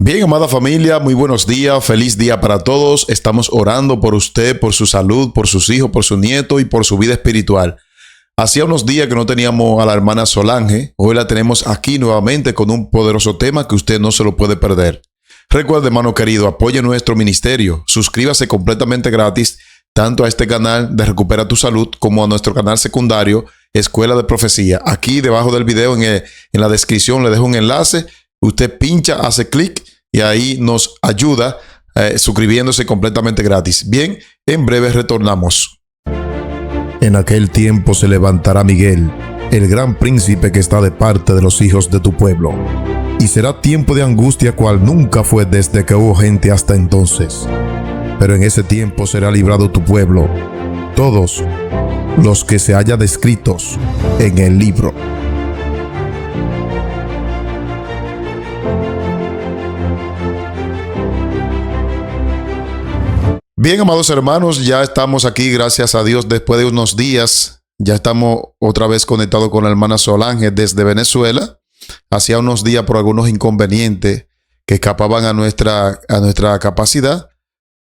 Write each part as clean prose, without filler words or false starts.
Bien, amada familia, muy buenos días, feliz día para todos. Estamos orando por usted, por su salud, por sus hijos, por su nieto y por su vida espiritual. Hacía unos días que no teníamos a la hermana Solange. Hoy la tenemos aquí nuevamente con un poderoso tema que usted no se lo puede perder. Recuerde, hermano querido, apoye nuestro ministerio. Suscríbase completamente gratis tanto a este canal de Recupera tu Salud como a nuestro canal secundario Escuela de Profecía. Aquí debajo del video en la descripción le dejo un enlace. Usted pincha, hace clic y ahí nos ayuda suscribiéndose completamente gratis. Bien, en breve retornamos. En aquel tiempo se levantará Miguel, el gran príncipe que está de parte de los hijos de tu pueblo. Y será tiempo de angustia cual nunca fue desde que hubo gente hasta entonces. Pero en ese tiempo será librado tu pueblo, todos los que se hayan descritos en el libro. Bien, amados hermanos, ya estamos aquí, gracias a Dios, después de unos días. Ya estamos otra vez conectados con la hermana Solange desde Venezuela. Hacía unos días por algunos inconvenientes que escapaban a nuestra capacidad.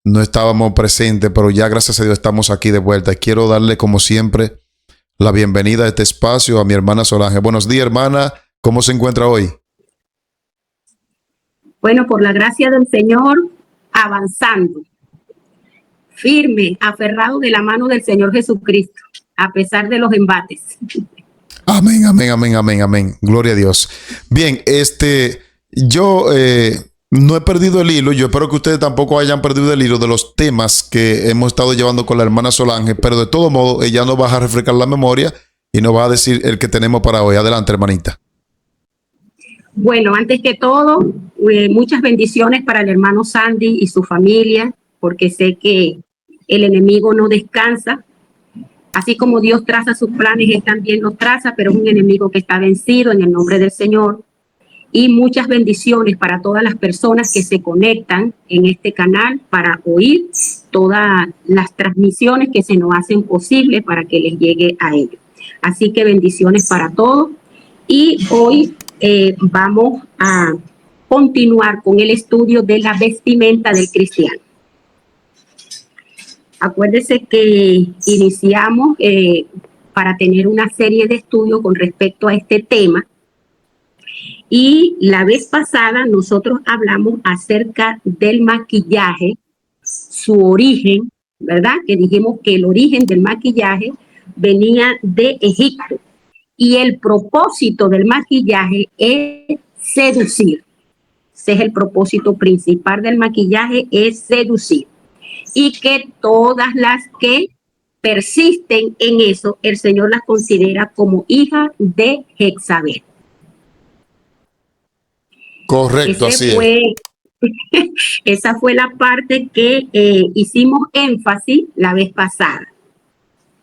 No estábamos presentes, pero ya gracias a Dios estamos aquí de vuelta. Quiero darle, como siempre, la bienvenida a este espacio a mi hermana Solange. Buenos días, hermana. ¿Cómo se encuentra hoy? Bueno, por la gracia del Señor, avanzando. Firme, aferrado de la mano del Señor Jesucristo, a pesar de los embates. Amén, amén, amén, amén, amén. Gloria a Dios. Bien, yo no he perdido el hilo. Yo espero que ustedes tampoco hayan perdido el hilo de los temas que hemos estado llevando con la hermana Solange, pero de todo modo, ella nos va a refrescar la memoria y nos va a decir el que tenemos para hoy. Adelante, hermanita. Bueno, antes que todo, muchas bendiciones para el hermano Sandy y su familia, porque sé que el enemigo no descansa. Así como Dios traza sus planes, Él también los traza, pero es un enemigo que está vencido en el nombre del Señor. Y muchas bendiciones para todas las personas que se conectan en este canal para oír todas las transmisiones que se nos hacen posibles para que les llegue a ellos. Así que bendiciones para todos. Y hoy vamos a continuar con el estudio de la vestimenta del cristiano. Acuérdese que iniciamos para tener una serie de estudios con respecto a este tema. Y la vez pasada nosotros hablamos acerca del maquillaje, su origen, ¿verdad? Que dijimos que el origen del maquillaje venía de Egipto. Y el propósito del maquillaje es seducir. Ese es el propósito principal del maquillaje, es seducir. Y que todas las que persisten en eso, el Señor las considera como hijas de Jezabel. Correcto, así es. Esa fue la parte que hicimos énfasis la vez pasada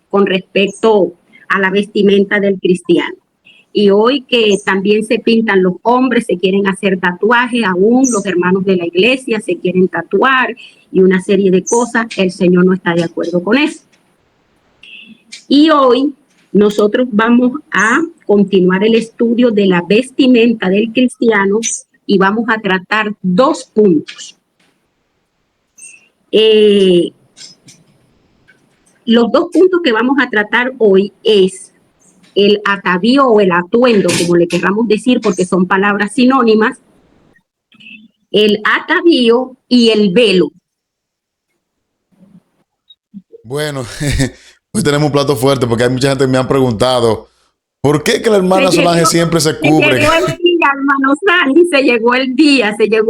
con respecto a la vestimenta del cristiano. Y hoy que también se pintan los hombres, se quieren hacer tatuajes, aún los hermanos de la iglesia se quieren tatuar y una serie de cosas, el Señor no está de acuerdo con eso. Y hoy nosotros vamos a continuar el estudio de la vestimenta del cristiano y vamos a tratar dos puntos. Los dos puntos que vamos a tratar hoy es el atavío o el atuendo, como le queramos decir, porque son palabras sinónimas, el atavío y el velo. Bueno, hoy tenemos un plato fuerte porque hay mucha gente que me han preguntado ¿por qué que la hermana Solange siempre se cubre? Se llegó el día, hermano Sandy, se llegó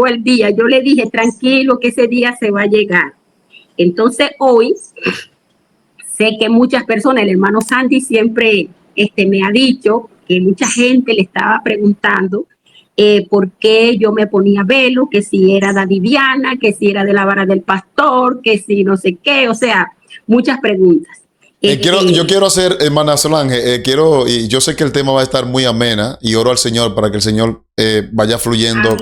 el día. Yo le dije, tranquilo, que ese día se va a llegar. Entonces hoy, sé que muchas personas, el hermano Sandy siempre me ha dicho que mucha gente le estaba preguntando por qué yo me ponía velo, que si era dadiviana, que si era de la vara del pastor, que si no sé qué, o sea, muchas preguntas. Yo quiero hacer, hermana Solange, y yo sé que el tema va a estar muy amena y oro al Señor para que el Señor vaya fluyendo.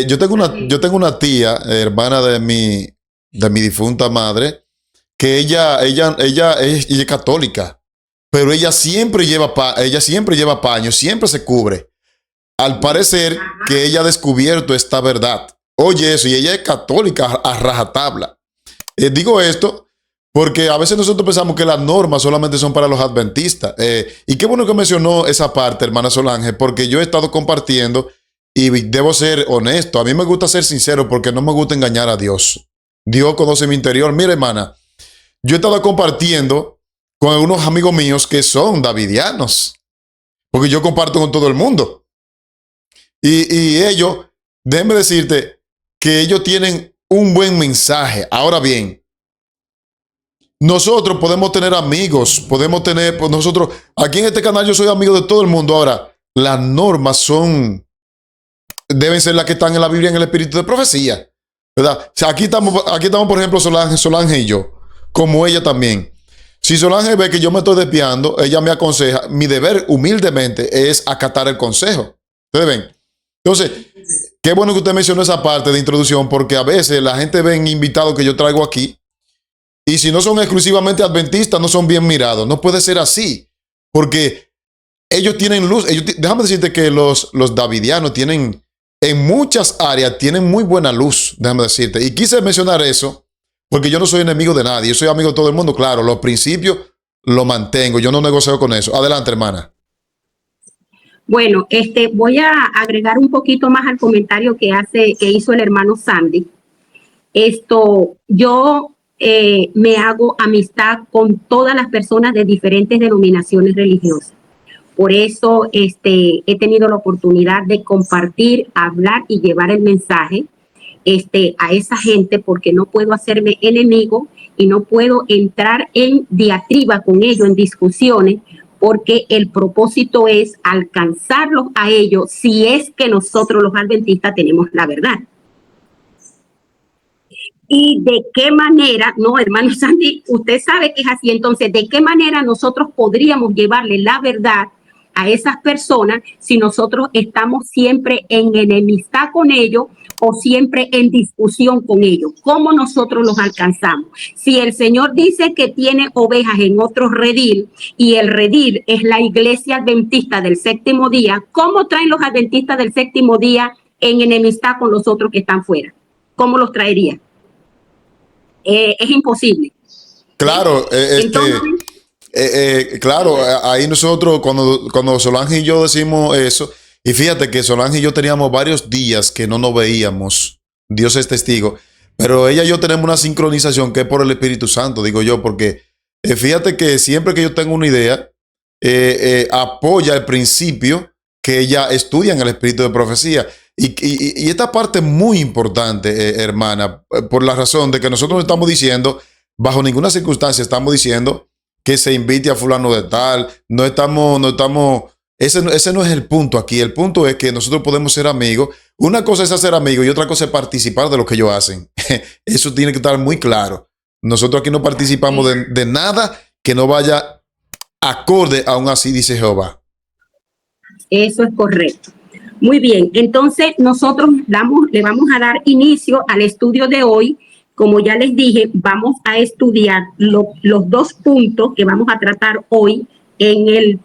Yo tengo una tía, hermana de mi difunta madre, que ella es católica. Pero ella siempre lleva paño, siempre se cubre. Al parecer que ella ha descubierto esta verdad. oye eso, y ella es católica a rajatabla. Digo esto porque a veces nosotros pensamos que las normas solamente son para los adventistas. Y qué bueno que mencionó esa parte, hermana Solange, porque yo he estado compartiendo y debo ser honesto. A mí me gusta ser sincero porque no me gusta engañar a Dios. Dios conoce mi interior. Mira, hermana, yo he estado compartiendo con unos amigos míos que son davidianos, porque yo comparto con todo el mundo. Y ellos, déjame decirte que ellos tienen un buen mensaje. Ahora bien, nosotros podemos tener amigos, podemos tener, pues nosotros, aquí en este canal yo soy amigo de todo el mundo. Ahora, las normas deben ser las que están en la Biblia, en el espíritu de profecía, ¿verdad? O sea, aquí estamos, por ejemplo, Solange y yo, como ella también. Si Solange ve que yo me estoy desviando, ella me aconseja. Mi deber, humildemente, es acatar el consejo. ¿Ustedes ven? Entonces, qué bueno que usted mencionó esa parte de introducción, porque a veces la gente ve en invitados que yo traigo aquí, y si no son exclusivamente adventistas, no son bien mirados. No puede ser así, porque ellos tienen luz. Déjame decirte que los davidianos tienen, en muchas áreas, tienen muy buena luz, déjame decirte. Y quise mencionar eso, porque yo no soy enemigo de nadie, yo soy amigo de todo el mundo. Claro, los principios los mantengo, yo no negocio con eso. Adelante, hermana. Bueno, voy a agregar un poquito más al comentario que hizo el hermano Sandy. Yo me hago amistad con todas las personas de diferentes denominaciones religiosas. Por eso he tenido la oportunidad de compartir, hablar y llevar el mensaje a esa gente, porque no puedo hacerme enemigo y no puedo entrar en diatriba con ellos, en discusiones, porque el propósito es alcanzarlos a ellos si es que nosotros los adventistas tenemos la verdad. ¿Y de qué manera? No, hermano Sandy, usted sabe que es así. Entonces, ¿de qué manera nosotros podríamos llevarle la verdad a esas personas si nosotros estamos siempre en enemistad con ellos o siempre en discusión con ellos? ¿Cómo nosotros los alcanzamos? Si el Señor dice que tiene ovejas en otro redil y el redil es la iglesia adventista del séptimo día, ¿cómo traen los adventistas del séptimo día en enemistad con los otros que están fuera? ¿Cómo los traería? Es imposible. Claro, claro, ahí nosotros, cuando Solange y yo decimos eso, y fíjate que Solange y yo teníamos varios días que no nos veíamos, Dios es testigo, pero ella y yo tenemos una sincronización que es por el Espíritu Santo, digo yo, porque fíjate que siempre que yo tengo una idea, apoya el principio que ella estudia en el espíritu de profecía. Y esta parte es muy importante, hermana, por la razón de que nosotros no estamos diciendo, bajo ninguna circunstancia estamos diciendo que se invite a fulano de tal. Ese no es el punto aquí. El punto es que nosotros podemos ser amigos. Una cosa es hacer amigos y otra cosa es participar de lo que ellos hacen. Eso tiene que estar muy claro. Nosotros aquí no participamos de nada que no vaya acorde a un así dice Jehová. Eso es correcto. Muy bien, entonces nosotros le vamos a dar inicio al estudio de hoy. Como ya les dije, vamos a estudiar los dos puntos que vamos a tratar hoy en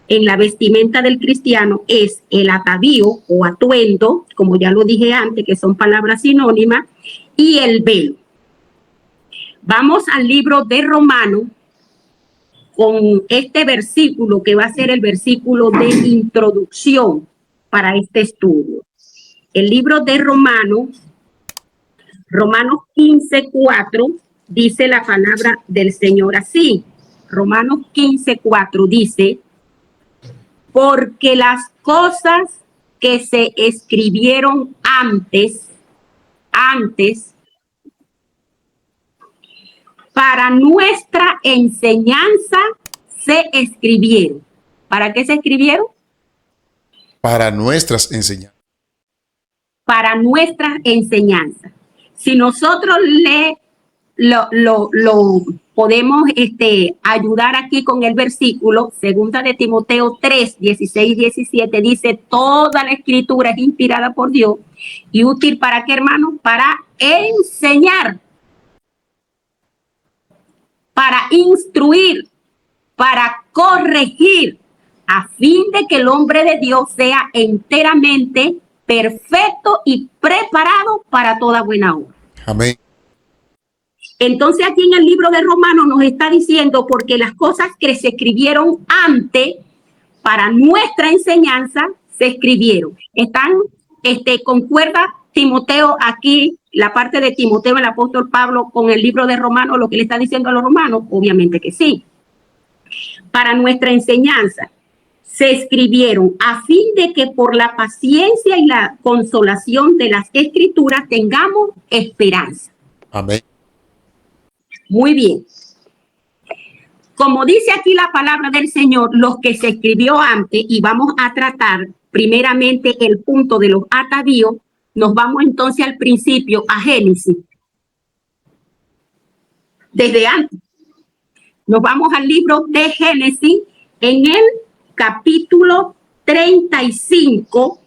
la vestimenta del cristiano. Es el atavío o atuendo, como ya lo dije antes, que son palabras sinónimas, y el velo. Vamos al libro de Romanos con este versículo que va a ser el versículo de introducción para este estudio. El libro de Romanos 15:4, dice la palabra del Señor así. Romanos 15:4 dice: porque las cosas que se escribieron antes, para nuestra enseñanza se escribieron. ¿Para qué se escribieron? Para nuestras enseñanzas. Para nuestras enseñanzas. Si nosotros lo podemos ayudar aquí con el versículo, segunda de Timoteo 3, 16 y 17, dice: toda la escritura es inspirada por Dios y útil ¿para qué, hermano? Para enseñar, para instruir, para corregir, a fin de que el hombre de Dios sea enteramente perfecto y preparado para toda buena obra. Amén. Entonces aquí en el libro de Romanos nos está diciendo, porque las cosas que se escribieron antes para nuestra enseñanza se escribieron. Concuerda Timoteo aquí, la parte de Timoteo, el apóstol Pablo, con el libro de Romanos, lo que le está diciendo a los romanos, obviamente que sí. Para nuestra enseñanza se escribieron a fin de que por la paciencia y la consolación de las escrituras tengamos esperanza. Amén. Muy bien. Como dice aquí la palabra del Señor, los que se escribió antes, y vamos a tratar primeramente el punto de los atavíos, nos vamos entonces al principio, a Génesis. Desde antes. Nos vamos al libro de Génesis en el capítulo 35.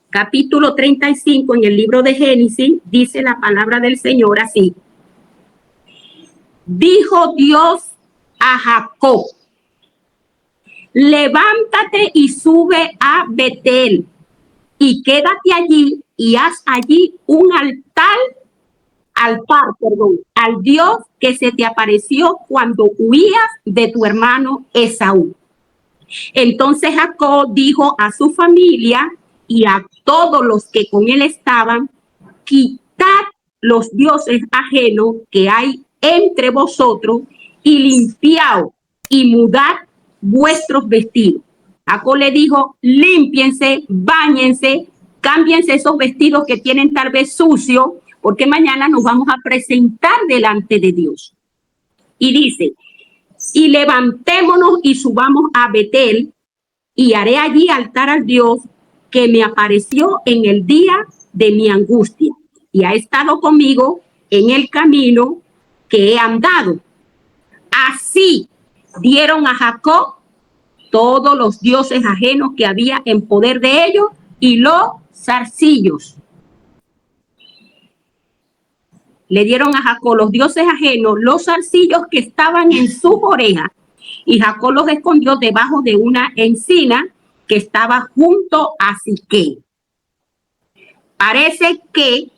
Capítulo 35 en el libro de Génesis dice la palabra del Señor así. Dijo Dios a Jacob, levántate y sube a Betel y quédate allí y haz allí un altar al Dios que se te apareció cuando huías de tu hermano Esaú. Entonces Jacob dijo a su familia y a todos los que con él estaban, quitad los dioses ajenos que hay entre vosotros y limpiaos y mudad vuestros vestidos. Jacob le dijo, límpiense, báñense, cámbiense esos vestidos que tienen tal vez sucios, porque mañana nos vamos a presentar delante de Dios. Y dice, y levantémonos y subamos a Betel y haré allí altar al Dios que me apareció en el día de mi angustia y ha estado conmigo en el camino que he andado. Así dieron a Jacob todos los dioses ajenos que había en poder de ellos y los zarcillos. Le dieron a Jacob los dioses ajenos, los zarcillos que estaban en sus orejas, y Jacob los escondió debajo de una encina que estaba junto a Siquem. Parece que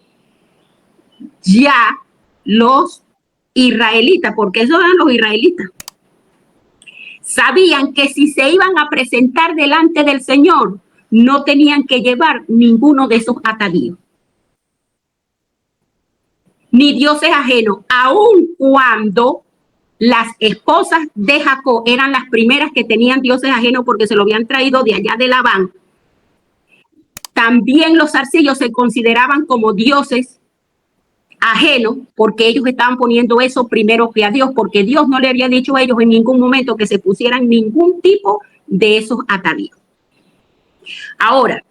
ya los israelitas, porque esos eran los israelitas, sabían que si se iban a presentar delante del Señor, no tenían que llevar ninguno de esos atavíos, ni dioses ajenos, aun cuando las esposas de Jacob eran las primeras que tenían dioses ajenos porque se lo habían traído de allá de Labán. También los zarcillos se consideraban como dioses ajenos porque ellos estaban poniendo eso primero que a Dios, porque Dios no le había dicho a ellos en ningún momento que se pusieran ningún tipo de esos atavíos. Ahora,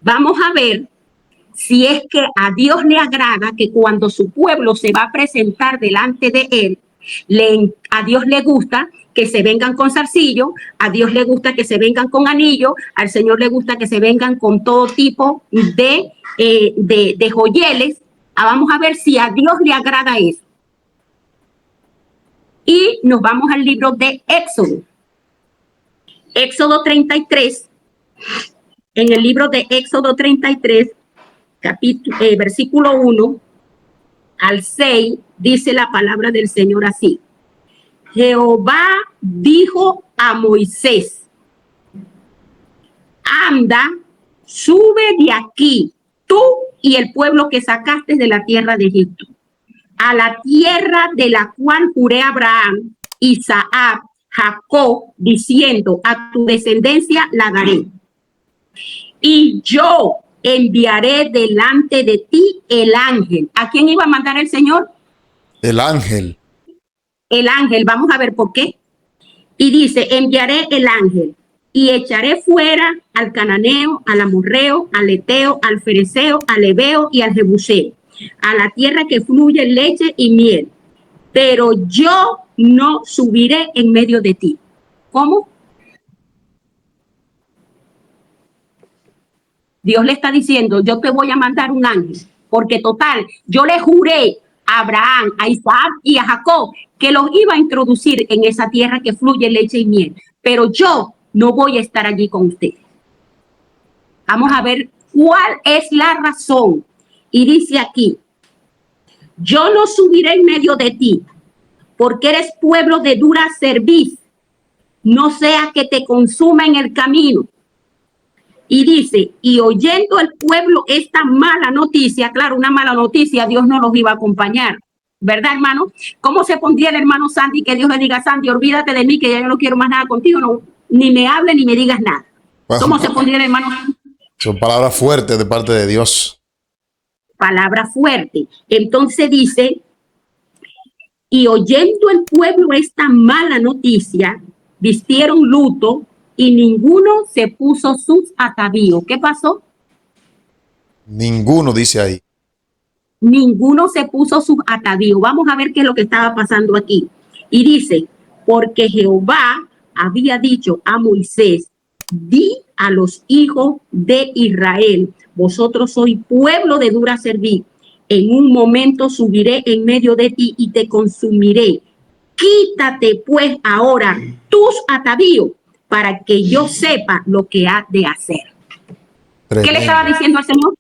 vamos a ver si es que a Dios le agrada que cuando su pueblo se va a presentar delante de él, a Dios le gusta que se vengan con zarcillo, a Dios le gusta que se vengan con anillo, al Señor le gusta que se vengan con todo tipo de joyeles. Vamos a ver si a Dios le agrada eso. Y nos vamos al libro de Éxodo. Éxodo 33. En el libro de Éxodo 33, versículo 1 al 6, dice la palabra del Señor así. Jehová dijo a Moisés, anda, sube de aquí, tú y el pueblo que sacaste de la tierra de Egipto, a la tierra de la cual juré a Abraham, Isaac, Jacob, diciendo, a tu descendencia la daré. Y yo enviaré delante de ti el ángel. ¿A quién iba a mandar el Señor? El ángel. El ángel, vamos a ver por qué. Y dice, enviaré el ángel y echaré fuera al cananeo, al amorreo, al eteo, al fereceo, al heveo y al jebuseo, a la tierra que fluye leche y miel. Pero yo no subiré en medio de ti. ¿Cómo? Dios le está diciendo, yo te voy a mandar un ángel, porque total, yo le juré a Abraham, a Isaac y a Jacob que los iba a introducir en esa tierra que fluye leche y miel, pero yo no voy a estar allí con ustedes. Vamos a ver ¿Cuál es la razón? Y dice aquí, yo no subiré en medio de ti, porque eres pueblo de dura cerviz, no sea que te consuma en el camino. Y dice, y oyendo el pueblo esta mala noticia, claro, una mala noticia, Dios no los iba a acompañar, ¿verdad, hermano? ¿Cómo se pondría el hermano Sandy que Dios le diga, Sandy, olvídate de mí, que ya yo no quiero más nada contigo, no, ni me hable ni me digas nada? ¿Cómo se pondría el hermano Sandy? Son palabras fuertes de parte de Dios. Palabra fuerte. Entonces dice, y oyendo el pueblo esta mala noticia, vistieron luto y ninguno se puso sus atavíos. ¿Qué pasó? Ninguno dice ahí. Ninguno se puso sus atavíos. Vamos a ver qué es lo que estaba pasando aquí. Y dice, porque Jehová había dicho a Moisés, di a los hijos de Israel, vosotros sois pueblo de dura cerviz. En un momento subiré en medio de ti y te consumiré. Quítate pues ahora tus atavíos para que yo sepa lo que ha de hacer. Tremendo. ¿Qué le estaba diciendo al Señor?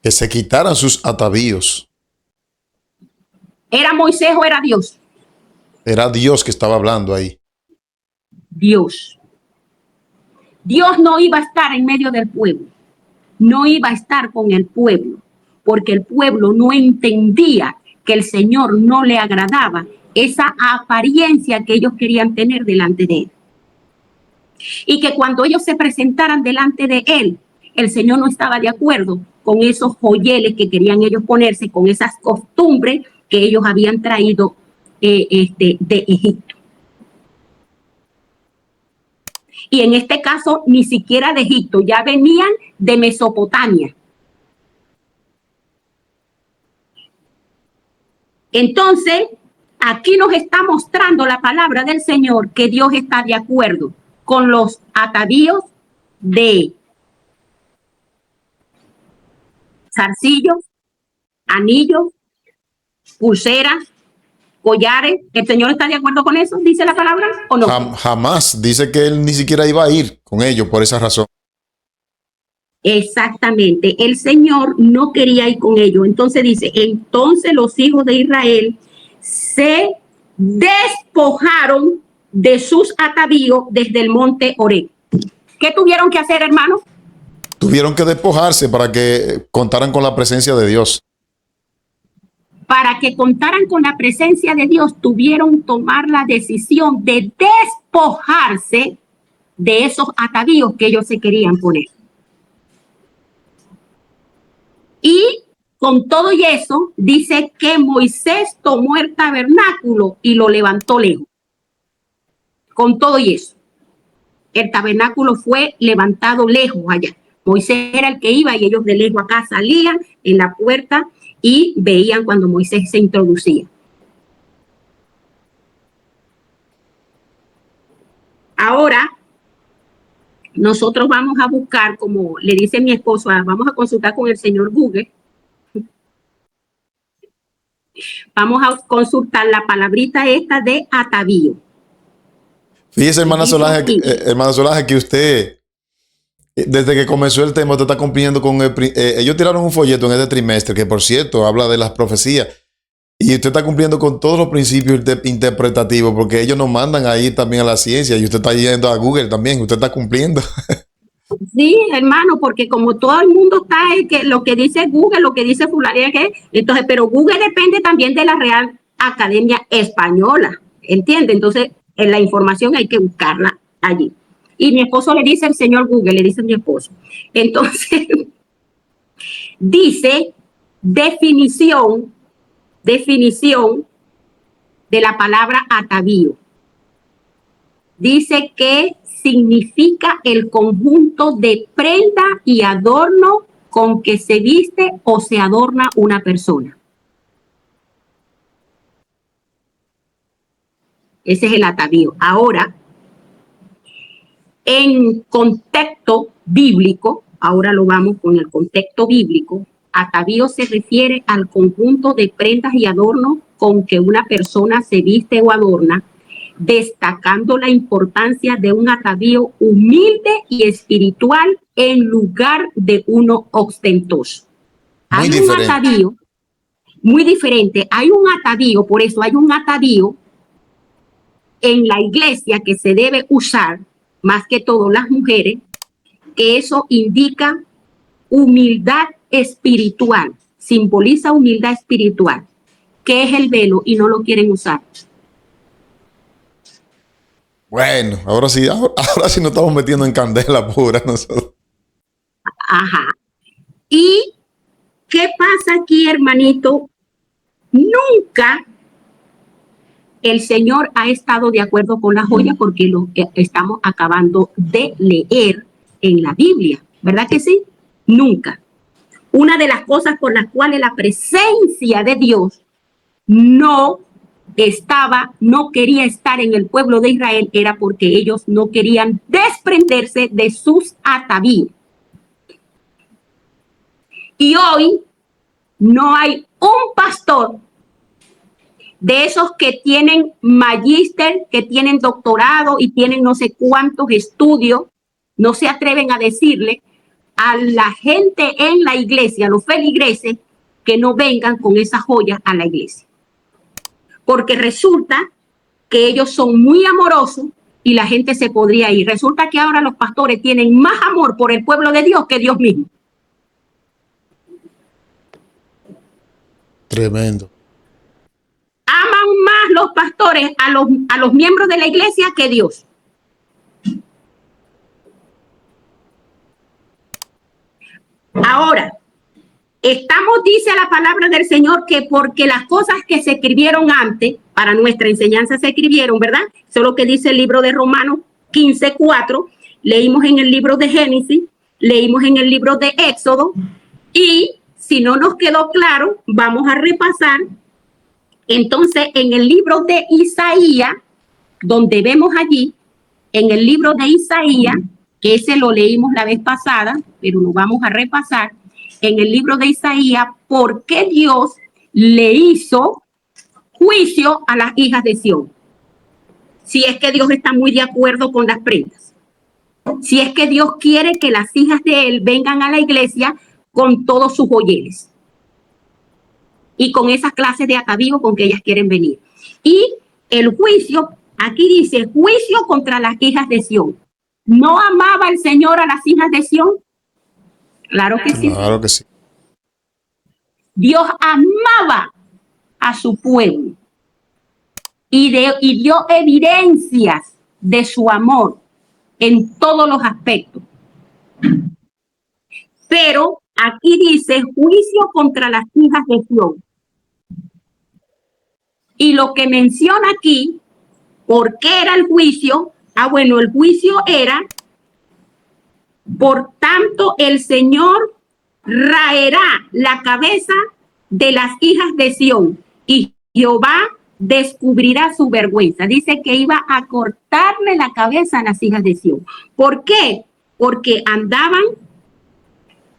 Que se quitaran sus atavíos. ¿Era Moisés o era Dios? Era Dios que estaba hablando ahí. Dios. Dios no iba a estar en medio del pueblo. No iba a estar con el pueblo, porque el pueblo no entendía que el Señor no le agradaba esa apariencia que ellos querían tener delante de él. Y que cuando ellos se presentaran delante de él, el Señor no estaba de acuerdo con esos joyeles que querían ellos ponerse, con esas costumbres que ellos habían traído de Egipto. Y en este caso, ni siquiera de Egipto, ya venían de Mesopotamia. Entonces, aquí nos está mostrando la palabra del Señor que Dios está de acuerdo con los atavíos de zarcillos, anillos, pulseras, collares. ¿El Señor está de acuerdo con eso? ¿Dice la palabra o no? Jamás. Dice que él ni siquiera iba a ir con ellos por esa razón. Exactamente. El Señor no quería ir con ellos. Entonces dice, entonces los hijos de Israel se despojaron de sus atavíos desde el monte Horeb. ¿Qué tuvieron que hacer, hermanos? Tuvieron que despojarse para que contaran con la presencia de Dios. Para que contaran con la presencia de Dios, tuvieron que tomar la decisión de despojarse de esos atavíos que ellos se querían poner. Y con todo y eso, dice que Moisés tomó el tabernáculo y lo levantó lejos. Con todo y eso, el tabernáculo fue levantado lejos allá. Moisés era el que iba y ellos de lejos acá salían en la puerta y veían cuando Moisés se introducía. Ahora, nosotros vamos a buscar, como le dice mi esposo, vamos a consultar con el señor Google. Vamos a consultar la palabrita esta de atavío. Fíjese, hermana Solange, que usted, desde que comenzó el tema, usted está cumpliendo con ellos tiraron un folleto en este trimestre, que por cierto, habla de las profecías. Y usted está cumpliendo con todos los principios interpretativos, porque ellos nos mandan ahí también a la ciencia, y usted está yendo a Google también, usted está cumpliendo. Sí, hermano, porque como todo el mundo está en que lo que dice Google, lo que dice fulano, entonces, pero Google depende también de la Real Academia Española, ¿entiende? Entonces, en la información hay que buscarla allí. Y mi esposo le dice al señor Google, le dice a mi esposo. Entonces, dice definición de la palabra atavío. Dice que significa el conjunto de prenda y adorno con que se viste o se adorna una persona. Ese es el atavío. Ahora, en contexto bíblico, ahora lo vamos con el contexto bíblico, atavío se refiere al conjunto de prendas y adornos con que una persona se viste o adorna, destacando la importancia de un atavío humilde y espiritual en lugar de uno ostentoso. Hay un atavío muy diferente. Hay un atavío, por eso hay un atavío en la iglesia que se debe usar, más que todo las mujeres, que eso indica humildad espiritual, simboliza humildad espiritual, que es el velo y no lo quieren usar. Bueno, ahora sí nos estamos metiendo en candela pura nosotros. Ajá. ¿Y qué pasa aquí, hermanito? Nunca el Señor ha estado de acuerdo con la joya porque lo estamos acabando de leer en la Biblia, ¿verdad que sí? Nunca. Una de las cosas por las cuales la presencia de Dios no quería estar en el pueblo de Israel era porque ellos no querían desprenderse de sus atavíos. Y hoy no hay un pastor de esos que tienen magíster, que tienen doctorado y tienen no sé cuántos estudios, no se atreven a decirle a la gente en la iglesia, a los feligreses, que no vengan con esas joyas a la iglesia. Porque resulta que ellos son muy amorosos y la gente se podría ir. Resulta que ahora los pastores tienen más amor por el pueblo de Dios que Dios mismo. Tremendo. Aman más los pastores a los miembros de la iglesia que Dios. Ahora, dice la palabra del Señor que porque las cosas que se escribieron antes, para nuestra enseñanza se escribieron, ¿verdad? Eso es lo que dice el libro de Romanos 15:4, leímos en el libro de Génesis, leímos en el libro de Éxodo, y si no nos quedó claro, vamos a repasar. Entonces, en el libro de Isaías, donde vemos allí, en el libro de Isaías, que ese lo leímos la vez pasada, pero lo vamos a repasar, en el libro de Isaías, ¿por qué Dios le hizo juicio a las hijas de Sión? Si es que Dios está muy de acuerdo con las prendas. Si es que Dios quiere que las hijas de él vengan a la iglesia con todos sus joyeles y con esas clases de atavío con que ellas quieren venir. Y el juicio, aquí dice, juicio contra las hijas de Sión. ¿No amaba el Señor a las hijas de Sión? Claro que sí. Claro que sí. Dios amaba a su pueblo y dio evidencias de su amor en todos los aspectos. Pero aquí dice juicio contra las hijas de Sión. Y lo que menciona aquí, ¿por qué era el juicio? Bueno, el juicio era, por tanto, el Señor raerá la cabeza de las hijas de Sión y Jehová descubrirá su vergüenza. Dice que iba a cortarle la cabeza a las hijas de Sión. ¿Por qué? Porque andaban.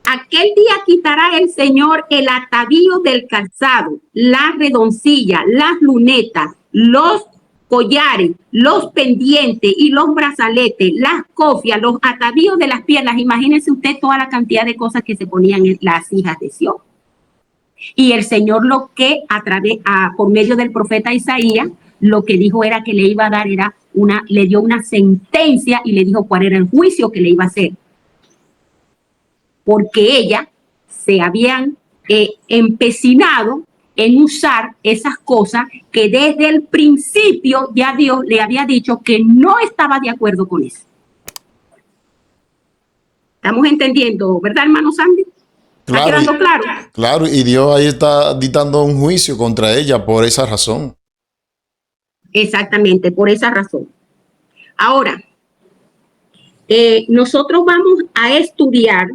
Aquel día quitará el Señor el atavío del calzado, las redoncillas, las lunetas, los collares, los pendientes y los brazaletes, las cofias, los atavíos de las piernas. Imagínense usted toda la cantidad de cosas que se ponían en las hijas de Sión. Y el Señor lo que por medio del profeta Isaías, lo que dijo era que le iba a dar, le dio una sentencia y le dijo cuál era el juicio que le iba a hacer. Porque ellas se habían empecinado en usar esas cosas que desde el principio ya Dios le había dicho que no estaba de acuerdo con eso. ¿Estamos entendiendo, verdad, hermano Sandy? ¿Está quedando claro? Claro, y Dios ahí está dictando un juicio contra ella por esa razón. Exactamente, por esa razón. Ahora, nosotros vamos a estudiar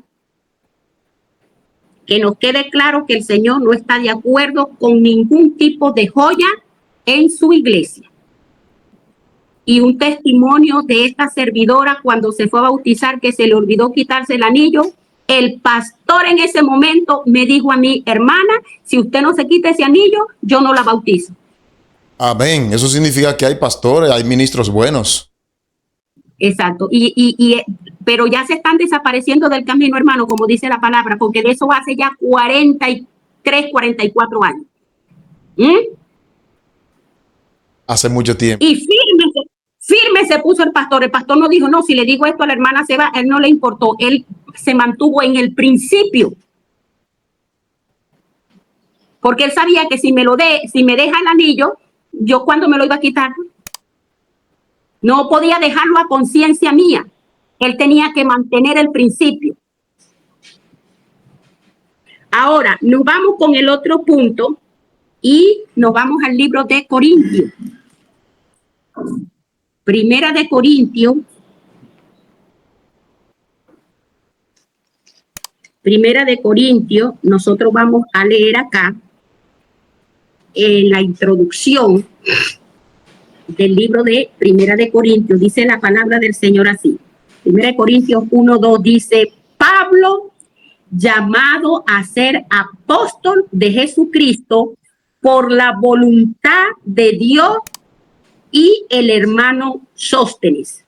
que nos quede claro que el Señor no está de acuerdo con ningún tipo de joya en su iglesia. Y un testimonio de esta servidora cuando se fue a bautizar que se le olvidó quitarse el anillo. El pastor en ese momento me dijo a mí, hermana, si usted no se quita ese anillo, yo no la bautizo. Amén. Eso significa que hay pastores, hay ministros buenos. Exacto. Pero ya se están desapareciendo del camino, hermano, como dice la palabra, porque de eso hace ya 43, 44 años. Hace mucho tiempo. Y firme se puso el pastor. El pastor no dijo, no, si le digo esto a la hermana se va, él no le importó. Él se mantuvo en el principio. Porque él sabía que si me deja el anillo, yo cuando me lo iba a quitar, no podía dejarlo a conciencia mía. Él tenía que mantener el principio. Ahora, nos vamos con el otro punto y nos vamos al libro de Corintios. Primera de Corintios. Primera de Corintios, nosotros vamos a leer acá en la introducción del libro de Primera de Corintios. Dice la palabra del Señor así. Primera de Corintios 1:2 dice, Pablo, llamado a ser apóstol de Jesucristo por la voluntad de Dios, y el hermano Sóstenes,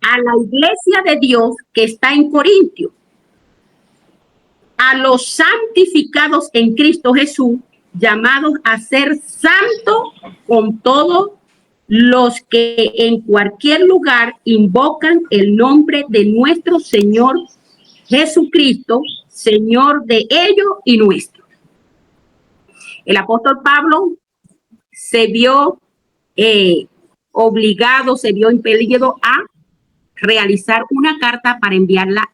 a la iglesia de Dios que está en Corintio, a los santificados en Cristo Jesús, llamados a ser santos con todos los que en cualquier lugar invocan el nombre de nuestro Señor Jesucristo, Señor de ellos y nuestro. El apóstol Pablo se vio obligado, se vio impelido a realizar una carta para enviarla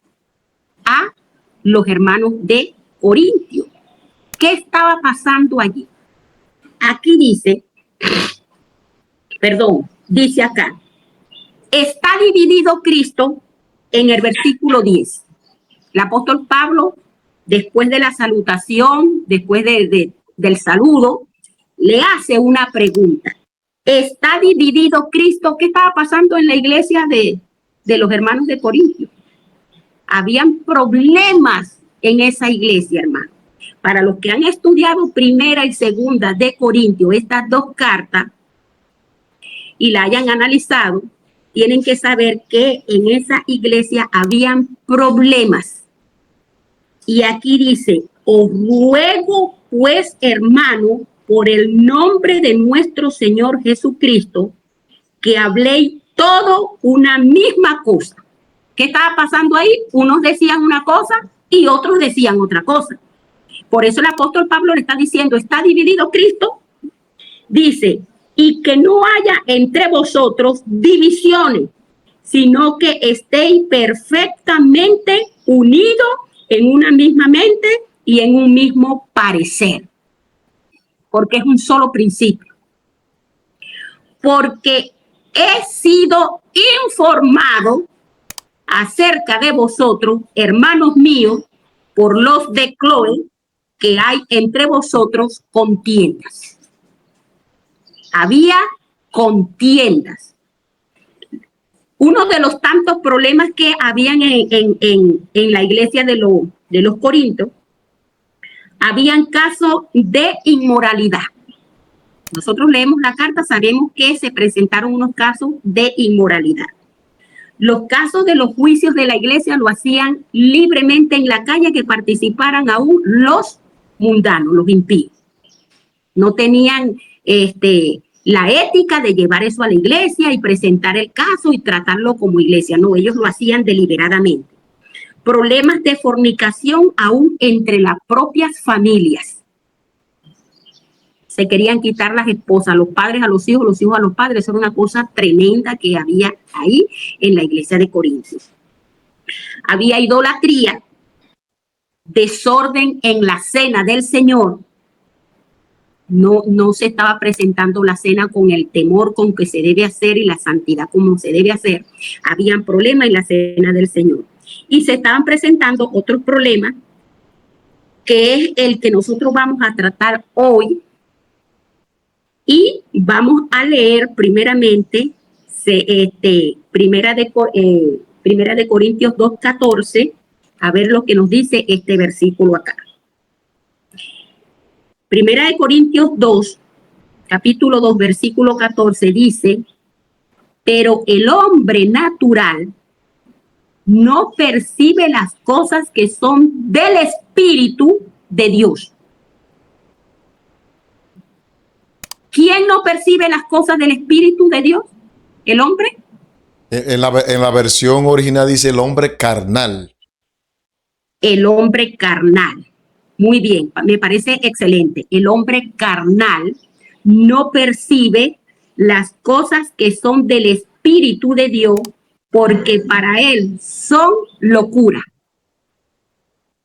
a los hermanos de Corintio. ¿Qué estaba pasando allí? Aquí dice acá, está dividido Cristo en el versículo 10. El apóstol Pablo, después de la salutación, después del saludo, le hace una pregunta. ¿Está dividido Cristo? ¿Qué estaba pasando en la iglesia de los hermanos de Corintio? Habían problemas en esa iglesia, hermano. Para los que han estudiado primera y segunda de Corintio, estas dos cartas, y la hayan analizado, tienen que saber que en esa iglesia habían problemas. Y aquí dice, os ruego pues, hermano, por el nombre de nuestro Señor Jesucristo, que habléis todo una misma cosa. ¿Qué estaba pasando ahí? Unos decían una cosa y otros decían otra cosa. Por eso el apóstol Pablo le está diciendo, ¿está dividido Cristo? Dice, y que no haya entre vosotros divisiones, sino que estéis perfectamente unidos en una misma mente y en un mismo parecer. Porque es un solo principio. Porque he sido informado acerca de vosotros, hermanos míos, por los de Cloé, que hay entre vosotros contiendas. Había contiendas. Uno de los tantos problemas que habían en la iglesia de los Corintios, habían casos de inmoralidad. Nosotros leemos la carta, sabemos que se presentaron unos casos de inmoralidad. Los casos de los juicios de la iglesia lo hacían libremente en la calle, que participaran aún los mundanos, los impíos. No tenían la ética de llevar eso a la iglesia y presentar el caso y tratarlo como iglesia. No, ellos lo hacían deliberadamente. Problemas de fornicación aún entre las propias familias. Se querían quitar las esposas, los padres a los hijos a los padres. Eso era una cosa tremenda que había ahí en la iglesia de Corintios. Había idolatría, desorden en la cena del Señor. No se estaba presentando la cena con el temor con que se debe hacer y la santidad como se debe hacer. Habían problemas en la cena del Señor. Y se estaban presentando otros problemas, que es el que nosotros vamos a tratar hoy. Y vamos a leer primeramente Primera de Corintios 2:14, a ver lo que nos dice este versículo acá. Primera de Corintios 2, capítulo 2, versículo 14, dice, pero el hombre natural no percibe las cosas que son del Espíritu de Dios. ¿Quién no percibe las cosas del Espíritu de Dios? ¿El hombre? En la versión original dice el hombre carnal. El hombre carnal. Muy bien, me parece excelente. El hombre carnal no percibe las cosas que son del Espíritu de Dios porque para él son locura.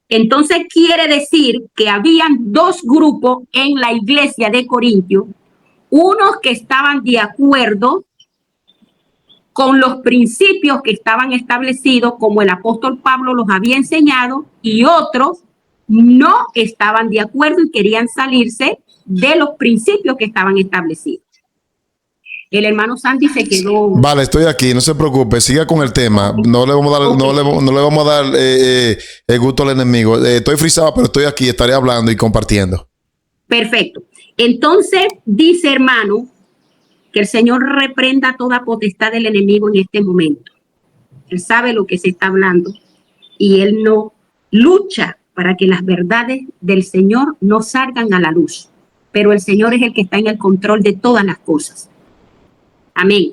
Entonces quiere decir que habían dos grupos en la iglesia de Corintios, unos que estaban de acuerdo con los principios que estaban establecidos, como el apóstol Pablo los había enseñado, y otros no estaban de acuerdo y querían salirse de los principios que estaban establecidos. El hermano Sandy se quedó. Vale, estoy aquí, no se preocupe, siga con el tema. No le vamos a dar, okay. no le vamos a dar el gusto al enemigo. Estoy frisado, pero estoy aquí, estaré hablando y compartiendo. Perfecto. Entonces, dice hermano, que el Señor reprenda toda potestad del enemigo en este momento. Él sabe lo que se está hablando y él no lucha para que las verdades del Señor no salgan a la luz. Pero el Señor es el que está en el control de todas las cosas. Amén.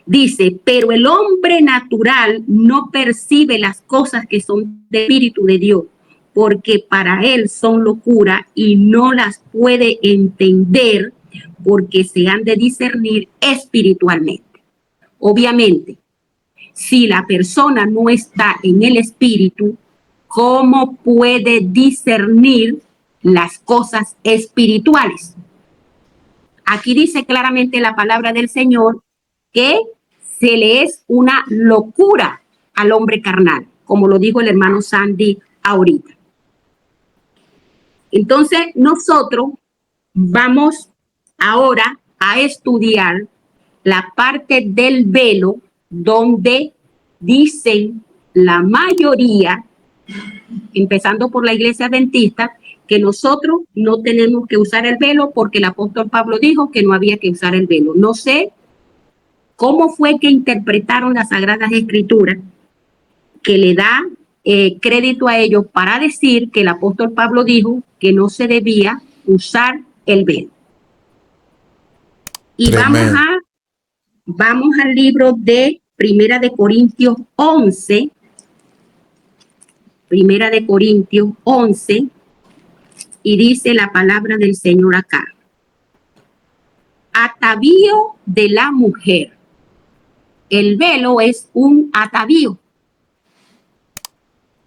Dice, pero el hombre natural no percibe las cosas que son del Espíritu de Dios, porque para él son locura y no las puede entender porque se han de discernir espiritualmente. Obviamente, si la persona no está en el Espíritu, ¿cómo puede discernir las cosas espirituales? Aquí dice claramente la palabra del Señor que se le es una locura al hombre carnal, como lo dijo el hermano Sandy ahorita. Entonces, nosotros vamos ahora a estudiar la parte del velo donde dicen la mayoría, empezando por la iglesia adventista, que nosotros no tenemos que usar el velo porque el apóstol Pablo dijo que no había que usar el velo. No sé cómo fue que interpretaron las Sagradas Escrituras, que le da crédito a ellos para decir que el apóstol Pablo dijo que no se debía usar el velo. Y vamos al libro de Primera de Corintios 11. Primera de Corintios 11. Y dice la palabra del Señor acá. Atavío de la mujer. El velo es un atavío,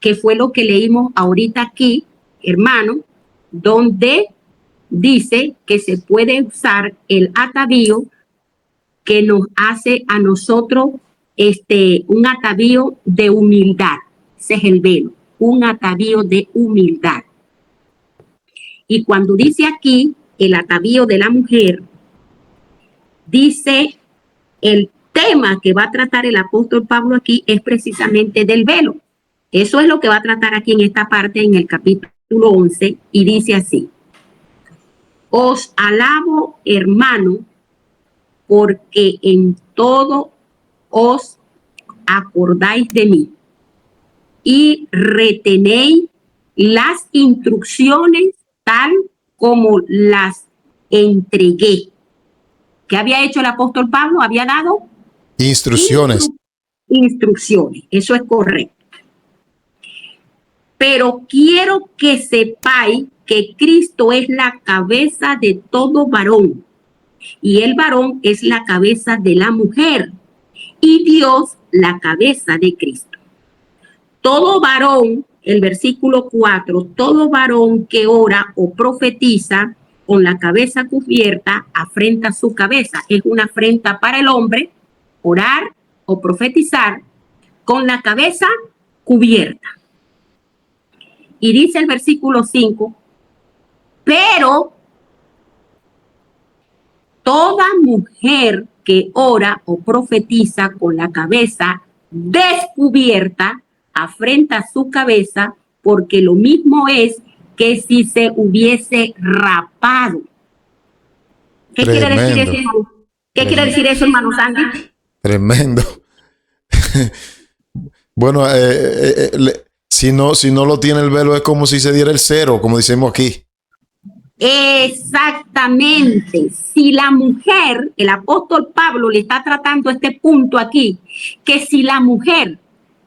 que fue lo que leímos ahorita aquí, hermano, donde dice que se puede usar el atavío que nos hace a nosotros un atavío de humildad. Ese es el velo, un atavío de humildad. Y cuando dice aquí el atavío de la mujer, dice el tema que va a tratar el apóstol Pablo aquí es precisamente del velo. Eso es lo que va a tratar aquí en esta parte, en el capítulo 11, y dice así. Os alabo, hermano, porque en todo os acordáis de mí y retenéis las instrucciones tal como las entregué. ¿Qué había hecho el apóstol Pablo? Había dado instrucciones. Instrucciones, eso es correcto. Pero quiero que sepáis que Cristo es la cabeza de todo varón y el varón es la cabeza de la mujer y Dios la cabeza de Cristo. Todo varón, el versículo 4, todo varón que ora o profetiza con la cabeza cubierta afrenta su cabeza. Es una afrenta para el hombre orar o profetizar con la cabeza cubierta. Y dice el versículo 5, pero toda mujer que ora o profetiza con la cabeza descubierta afrenta su cabeza, porque lo mismo es que si se hubiese rapado. ¿Qué quiere decir eso, hermano? ¿Qué quiere decir eso, hermano Sandy? Tremendo. Bueno, si no lo tiene el velo, es como si se diera el cero, como decimos aquí. Exactamente. Si la mujer, el apóstol Pablo le está tratando este punto aquí, que si la mujer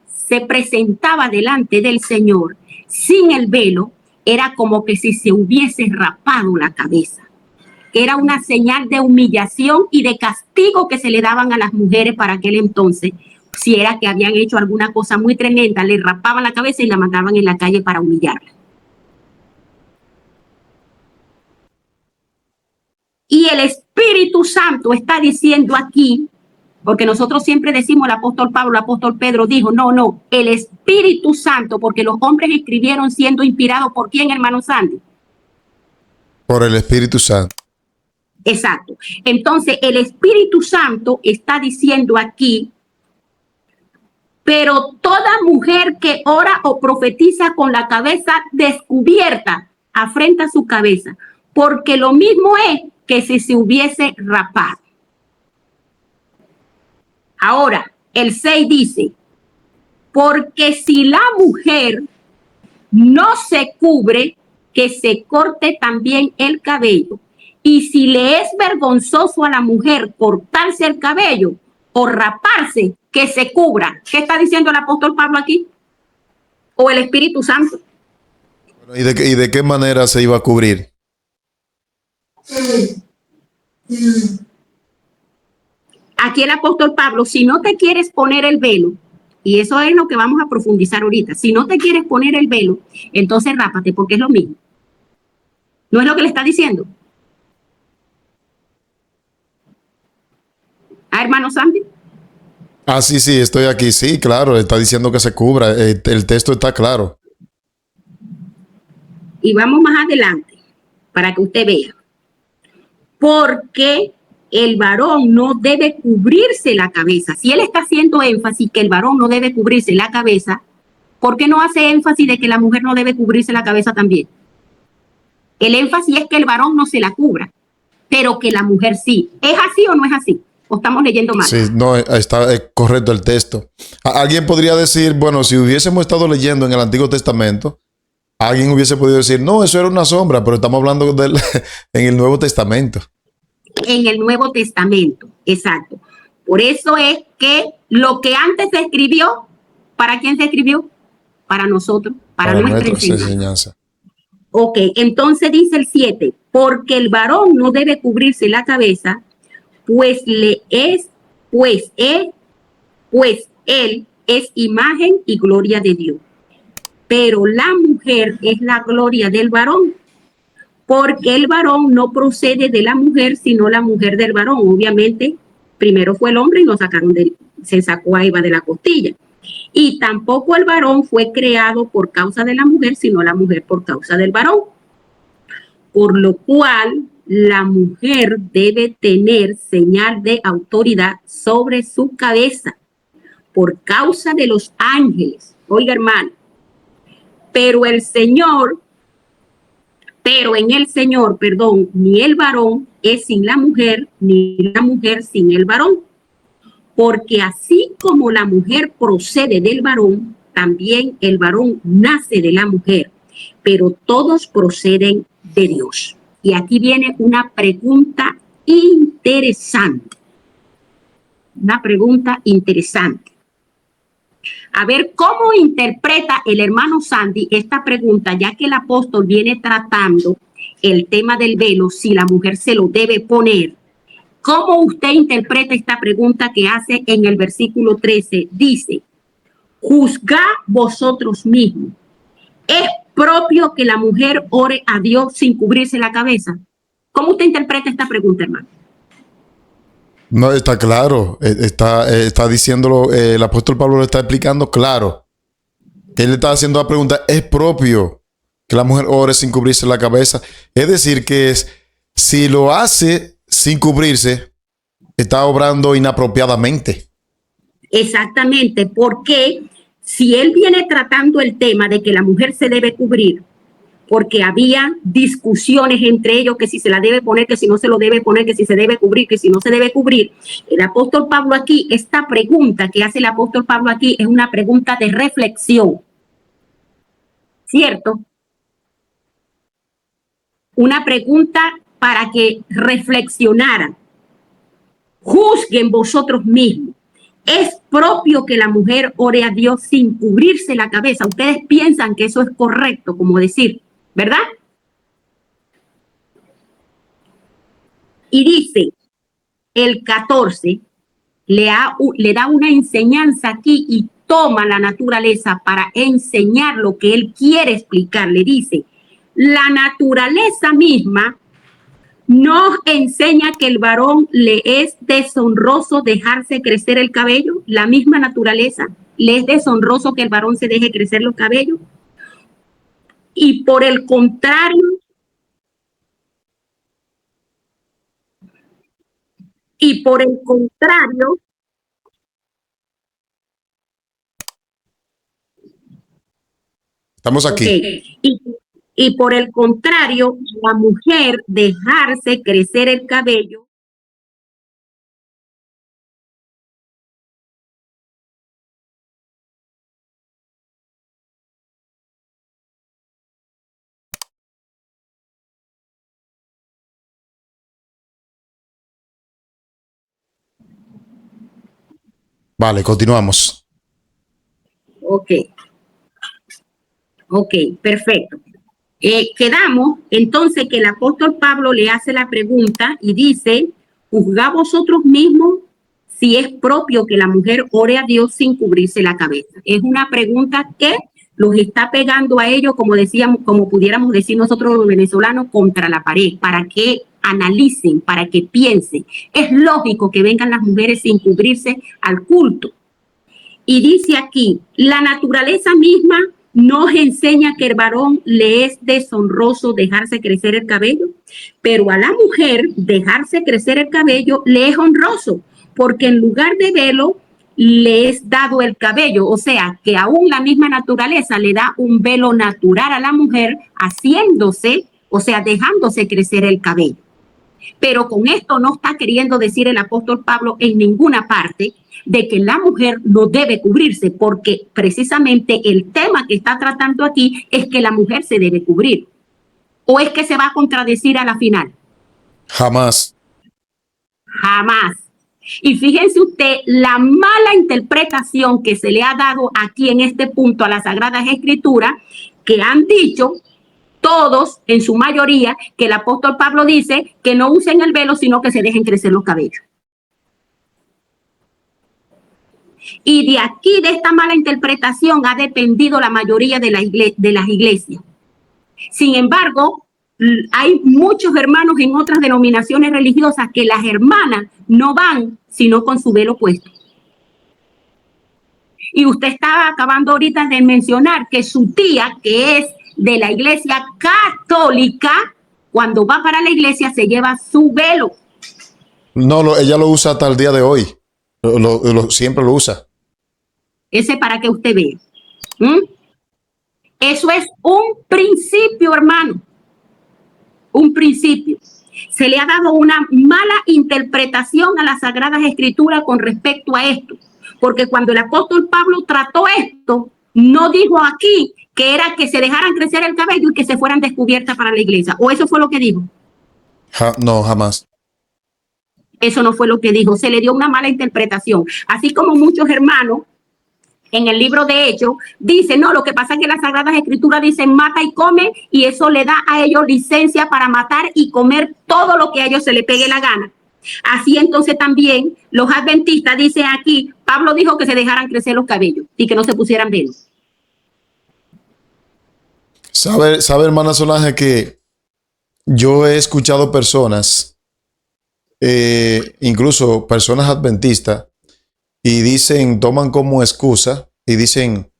se presentaba delante del Señor sin el velo, era como que si se hubiese rapado la cabeza. Era una señal de humillación y de castigo que se le daban a las mujeres para aquel entonces. Si era que habían hecho alguna cosa muy tremenda, le rapaban la cabeza y la mandaban en la calle para humillarla. Y el Espíritu Santo está diciendo aquí, porque nosotros siempre decimos el apóstol Pablo, el apóstol Pedro dijo, no, el Espíritu Santo, porque los hombres escribieron siendo inspirados por quién, hermano Sandy. Por el Espíritu Santo. Exacto. Entonces, el Espíritu Santo está diciendo aquí, pero toda mujer que ora o profetiza con la cabeza descubierta, afrenta su cabeza, porque lo mismo es que si se hubiese rapado. Ahora, el 6 dice, porque si la mujer no se cubre, que se corte también el cabello. Y si le es vergonzoso a la mujer cortarse el cabello o raparse, que se cubra. ¿Qué está diciendo el apóstol Pablo aquí? ¿O el Espíritu Santo? ¿Y de qué manera se iba a cubrir? Aquí el apóstol Pablo, si no te quieres poner el velo, y eso es lo que vamos a profundizar ahorita, si no te quieres poner el velo, entonces rápate, porque es lo mismo. ¿No es lo que le está diciendo? Hermano Sandy. Sí, estoy aquí. Sí, claro, está diciendo que se cubra. El texto está claro. Y vamos más adelante para que usted vea. Porque el varón no debe cubrirse la cabeza. Si él está haciendo énfasis que el varón no debe cubrirse la cabeza, ¿por qué no hace énfasis de que la mujer no debe cubrirse la cabeza también? El énfasis es que el varón no se la cubra, pero que la mujer sí. ¿Es así o no es así? ¿O estamos leyendo mal? Sí, no, está correcto el texto. Alguien podría decir, bueno, si hubiésemos estado leyendo en el Antiguo Testamento, alguien hubiese podido decir, no, eso era una sombra, pero estamos hablando en el Nuevo Testamento. En el Nuevo Testamento, exacto. Por eso es que lo que antes se escribió, ¿para quién se escribió? Para nosotros, para nuestra enseñanza. Ok, entonces dice el 7, porque el varón no debe cubrirse la cabeza, pues él es imagen y gloria de Dios. Pero la mujer es la gloria del varón, porque el varón no procede de la mujer, sino la mujer del varón. Obviamente, primero fue el hombre y se sacó a Eva de la costilla. Y tampoco el varón fue creado por causa de la mujer, sino la mujer por causa del varón. Por lo cual, la mujer debe tener señal de autoridad sobre su cabeza por causa de los ángeles. Oiga, hermano, pero en el Señor, ni el varón es sin la mujer, ni la mujer sin el varón. Porque así como la mujer procede del varón, también el varón nace de la mujer, pero todos proceden de Dios. Y aquí viene una pregunta interesante. A ver cómo interpreta el hermano Sandy esta pregunta, ya que el apóstol viene tratando el tema del velo, si la mujer se lo debe poner. ¿Cómo usted interpreta esta pregunta que hace en el versículo 13? Dice, juzgad vosotros mismos. ¿Es propio que la mujer ore a Dios sin cubrirse la cabeza? ¿Cómo usted interpreta esta pregunta, hermano? No, está claro. Está diciéndolo, el apóstol Pablo lo está explicando claro. Él le está haciendo la pregunta, ¿es propio que la mujer ore sin cubrirse la cabeza? Es decir, que si lo hace sin cubrirse, está obrando inapropiadamente. Exactamente, porque si él viene tratando el tema de que la mujer se debe cubrir, porque había discusiones entre ellos que si se la debe poner, que si no se lo debe poner, que si se debe cubrir, que si no se debe cubrir. El apóstol Pablo aquí, esta pregunta que hace el apóstol Pablo aquí es una pregunta de reflexión, ¿cierto? Una pregunta para que reflexionaran. Juzguen vosotros mismos. ¿Es propio que la mujer ore a Dios sin cubrirse la cabeza? Ustedes piensan que eso es correcto, como decir, ¿verdad? Y dice, el 14, le da una enseñanza aquí y toma la naturaleza para enseñar lo que él quiere explicar. Le dice, la naturaleza misma nos enseña que el varón le es deshonroso dejarse crecer el cabello. La misma naturaleza le es deshonroso que el varón se deje crecer los cabellos. Y por el contrario, Estamos aquí. okay, y por el contrario, la mujer dejarse crecer el cabello Vale, continuamos. Ok, perfecto. Quedamos entonces que el apóstol Pablo le hace la pregunta y dice, juzgad vosotros mismos si es propio que la mujer ore a Dios sin cubrirse la cabeza. Es una pregunta que los está pegando a ellos, como decíamos, como pudiéramos decir nosotros los venezolanos, contra la pared, para que analicen, para que piensen. Es lógico que vengan las mujeres sin cubrirse al culto. Y dice aquí, la naturaleza misma nos enseña que el varón le es deshonroso dejarse crecer el cabello, pero a la mujer dejarse crecer el cabello le es honroso, porque en lugar de velo le es dado el cabello, o sea, que aún la misma naturaleza le da un velo natural a la mujer, haciéndose, o sea, dejándose crecer el cabello. Pero con esto no está queriendo decir el apóstol Pablo en ninguna parte de que la mujer no debe cubrirse, porque precisamente el tema que está tratando aquí es que la mujer se debe cubrir. ¿O es que se va a contradecir a la final? Jamás. Jamás. Y fíjense usted la mala interpretación que se le ha dado aquí en este punto a las Sagradas Escrituras, que han dicho todos, en su mayoría, que el apóstol Pablo dice que no usen el velo, sino que se dejen crecer los cabellos. Y de aquí, de esta mala interpretación, ha dependido la mayoría de las iglesias. Sin embargo, hay muchos hermanos en otras denominaciones religiosas que las hermanas no van sino con su velo puesto. Y usted estaba acabando ahorita de mencionar que su tía, que es de la iglesia católica, cuando va para la iglesia se lleva su velo. No, ella lo usa hasta el día de hoy. Siempre lo usa. Ese para que usted vea. Eso es un principio, hermano. Un principio. Se le ha dado una mala interpretación a las Sagradas Escrituras con respecto a esto. Porque cuando el apóstol Pablo trató esto, no dijo aquí que era que se dejaran crecer el cabello y que se fueran descubiertas para la iglesia. ¿O eso fue lo que dijo? No, jamás. Eso no fue lo que dijo. Se le dio una mala interpretación. Así como muchos hermanos en el libro de Hechos dicen, no, lo que pasa es que las Sagradas Escrituras dicen mata y come, y eso le da a ellos licencia para matar y comer todo lo que a ellos se les pegue la gana. Así entonces también los adventistas dicen aquí, Pablo dijo que se dejaran crecer los cabellos y que no se pusieran velos. ¿Sabe, hermana Solange, que yo he escuchado personas, incluso personas adventistas, y dicen, toman como excusa y dicen,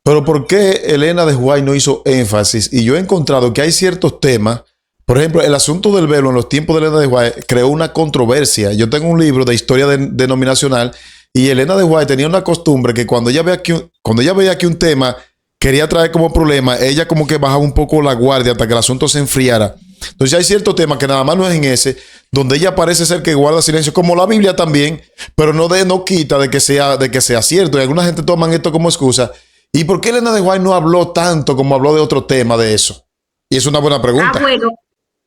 pero ¿por qué Elena de White no hizo énfasis? Y yo he encontrado que hay ciertos temas, por ejemplo, el asunto del velo en los tiempos de Elena de White creó una controversia. Yo tengo un libro de historia denominacional y Elena de White tenía una costumbre que cuando ella veía que un tema quería traer como problema, ella como que bajaba un poco la guardia hasta que el asunto se enfriara. Entonces hay ciertos temas que nada más no es en ese, donde ella parece ser que guarda silencio, como la Biblia también, pero no quita de que sea cierto. Y alguna gente toman esto como excusa. ¿Y por qué Elena de White no habló tanto como habló de otro tema de eso? Y es una buena pregunta. Bueno,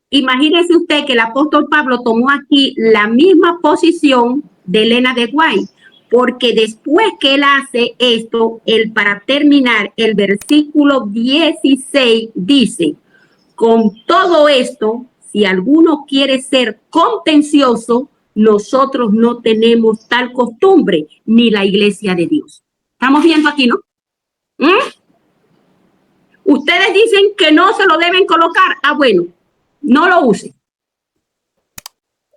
imagínese usted que el apóstol Pablo tomó aquí la misma posición de Elena de White, porque después que él hace esto, para terminar, el versículo 16 dice: con todo esto, si alguno quiere ser contencioso, nosotros no tenemos tal costumbre, ni la iglesia de Dios. Estamos viendo aquí, ¿no? Ustedes dicen que no se lo deben colocar. Bueno, no lo usen.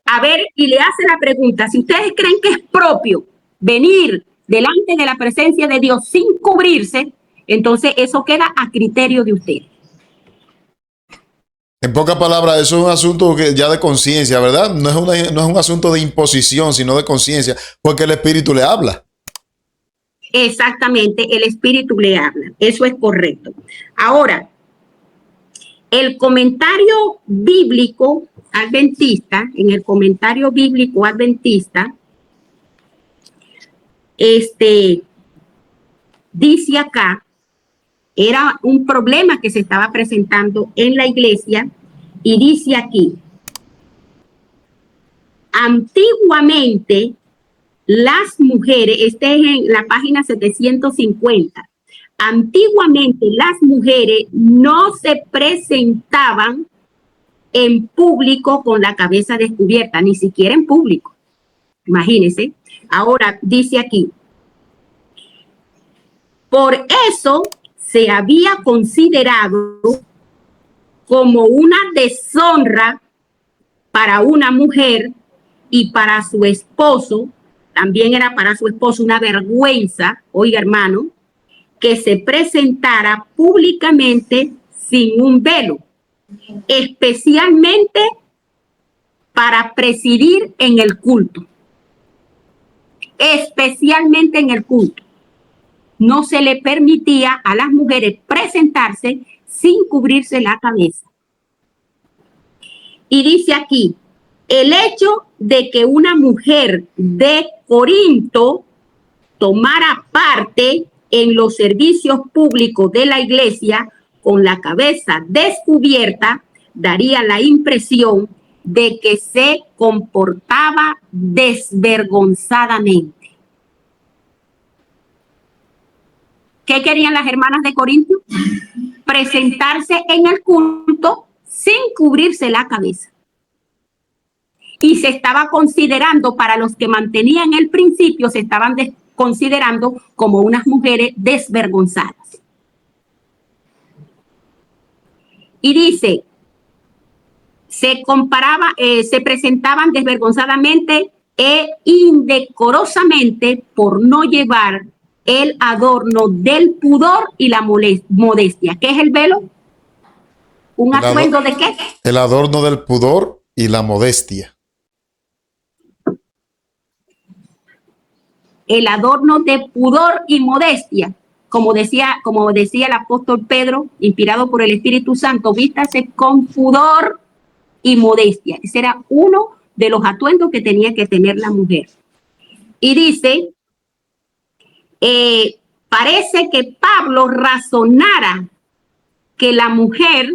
A ver, y le hace la pregunta: si ustedes creen que es propio venir delante de la presencia de Dios sin cubrirse, entonces eso queda a criterio de ustedes. En pocas palabras, eso es un asunto ya de conciencia, ¿verdad? No es un asunto de imposición, sino de conciencia, porque el Espíritu le habla. Exactamente, el Espíritu le habla. Eso es correcto. Ahora, el comentario bíblico adventista, en el comentario bíblico adventista, dice acá, era un problema que se estaba presentando en la iglesia, y dice aquí: antiguamente las mujeres, es en la página 750, antiguamente las mujeres no se presentaban en público con la cabeza descubierta, ni siquiera en público. Imagínense. Ahora dice aquí: por eso se había considerado como una deshonra para una mujer y para su esposo, también era para su esposo una vergüenza, oiga hermano, que se presentara públicamente sin un velo, especialmente para presidir en el culto. Especialmente en el culto. No se le permitía a las mujeres presentarse sin cubrirse la cabeza. Y dice aquí: el hecho de que una mujer de Corinto tomara parte en los servicios públicos de la iglesia con la cabeza descubierta daría la impresión de que se comportaba desvergonzadamente. ¿Qué querían las hermanas de Corinto? Presentarse en el culto sin cubrirse la cabeza. Y se estaba considerando, para los que mantenían el principio, se estaban considerando como unas mujeres desvergonzadas. Y dice, se presentaban desvergonzadamente e indecorosamente por no llevar el adorno del pudor y la modestia. ¿Qué es el velo? ¿Un atuendo de qué? El adorno del pudor y la modestia. El adorno de pudor y modestia. Como decía el apóstol Pedro, inspirado por el Espíritu Santo, vístase con pudor y modestia. Ese era uno de los atuendos que tenía que tener la mujer. Y dice, parece que Pablo razonara que la mujer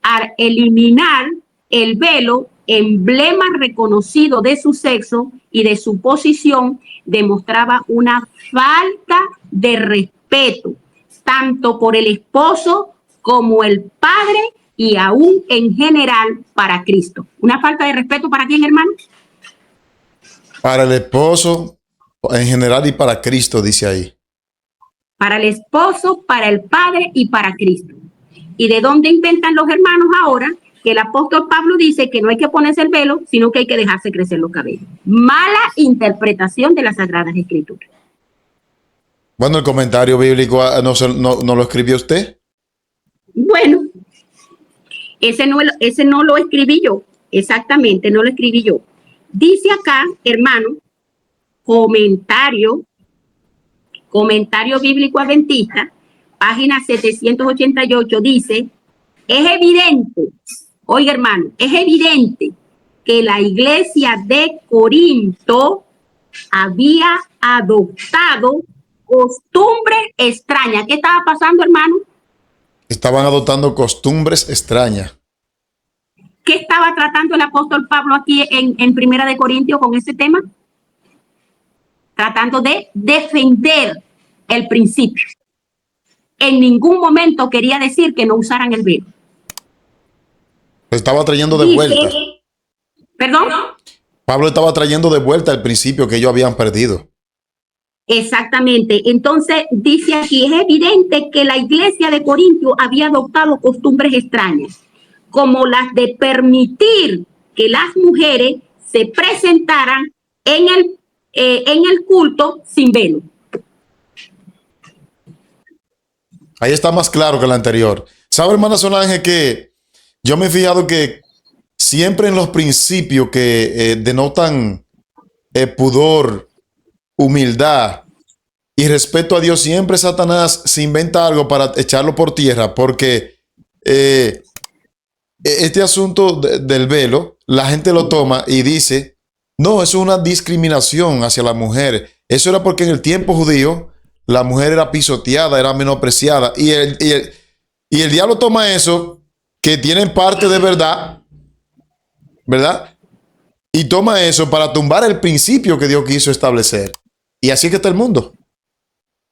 al eliminar el velo, emblema reconocido de su sexo y de su posición, demostraba una falta de respeto, tanto por el esposo como el padre y aún en general para Cristo. ¿Una falta de respeto para quién, hermano? Para el esposo en general y para Cristo, dice ahí. Para el esposo, para el padre y para Cristo. ¿Y de dónde inventan los hermanos ahora que el apóstol Pablo dice que no hay que ponerse el velo, sino que hay que dejarse crecer los cabellos? Mala interpretación de las Sagradas Escrituras. Bueno, el comentario bíblico no lo escribió usted. Bueno, ese no lo escribí yo, exactamente, no lo escribí yo. Dice acá, hermano, comentario Comentario Bíblico Adventista, página 788, dice, es evidente, oiga hermano, es evidente que la iglesia de Corinto había adoptado costumbres extrañas. ¿Qué estaba pasando, hermano? Estaban adoptando costumbres extrañas. ¿Qué estaba tratando el apóstol Pablo aquí en Primera de Corintios con ese tema? Tratando de defender el principio. En ningún momento quería decir que no usaran el velo. Estaba trayendo de vuelta. ¿Perdón? Pablo estaba trayendo de vuelta el principio que ellos habían perdido. Exactamente. Entonces dice aquí, es evidente que la iglesia de Corintio había adoptado costumbres extrañas, como las de permitir que las mujeres se presentaran en el culto sin velo. Ahí está más claro que el anterior. ¿Sabe, hermana Solange, que yo me he fijado que siempre en los principios que denotan pudor, humildad y respeto a Dios, siempre Satanás se inventa algo para echarlo por tierra, porque este asunto del velo, la gente lo toma y dice, no, eso es una discriminación hacia la mujer. Eso era porque en el tiempo judío la mujer era pisoteada, era menospreciada. Y el diablo toma eso, que tiene parte de verdad, ¿verdad? Y toma eso para tumbar el principio que Dios quiso establecer. Y así es que está el mundo.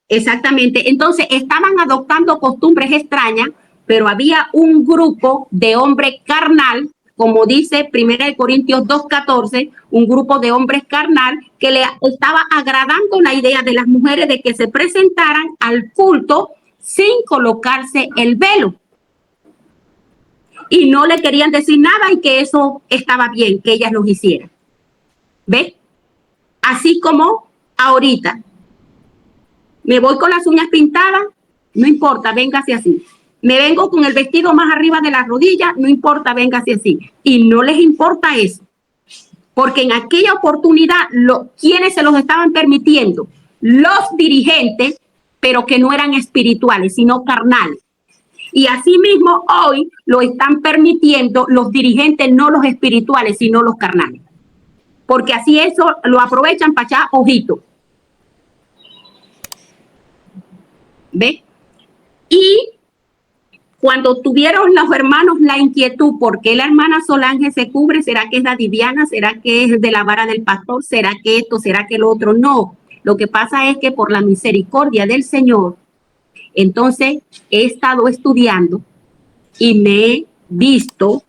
Exactamente. Entonces estaban adoptando costumbres extrañas, pero había un grupo de hombres carnal, como dice 1 Corintios 2:14, un grupo de hombres carnal que le estaba agradando la idea de las mujeres de que se presentaran al culto sin colocarse el velo. Y no le querían decir nada y que eso estaba bien, que ellas lo hicieran. ¿Ves? Así como ahorita. Me voy con las uñas pintadas, no importa, véngase así. Me vengo con el vestido más arriba de la rodilla, no importa, véngase así. Y no les importa eso. Porque en aquella oportunidad, quienes se los estaban permitiendo, los dirigentes, pero que no eran espirituales, sino carnales. Y asimismo, hoy lo están permitiendo los dirigentes, no los espirituales, sino los carnales. Porque así eso lo aprovechan para echar ojitos. ¿Ve? Y cuando tuvieron los hermanos la inquietud, ¿por qué la hermana Solange se cubre? ¿Será que es la Diviana? ¿Será que es de la vara del pastor? ¿Será que esto? ¿Será que lo otro? No. Lo que pasa es que por la misericordia del Señor, entonces he estado estudiando y me he visto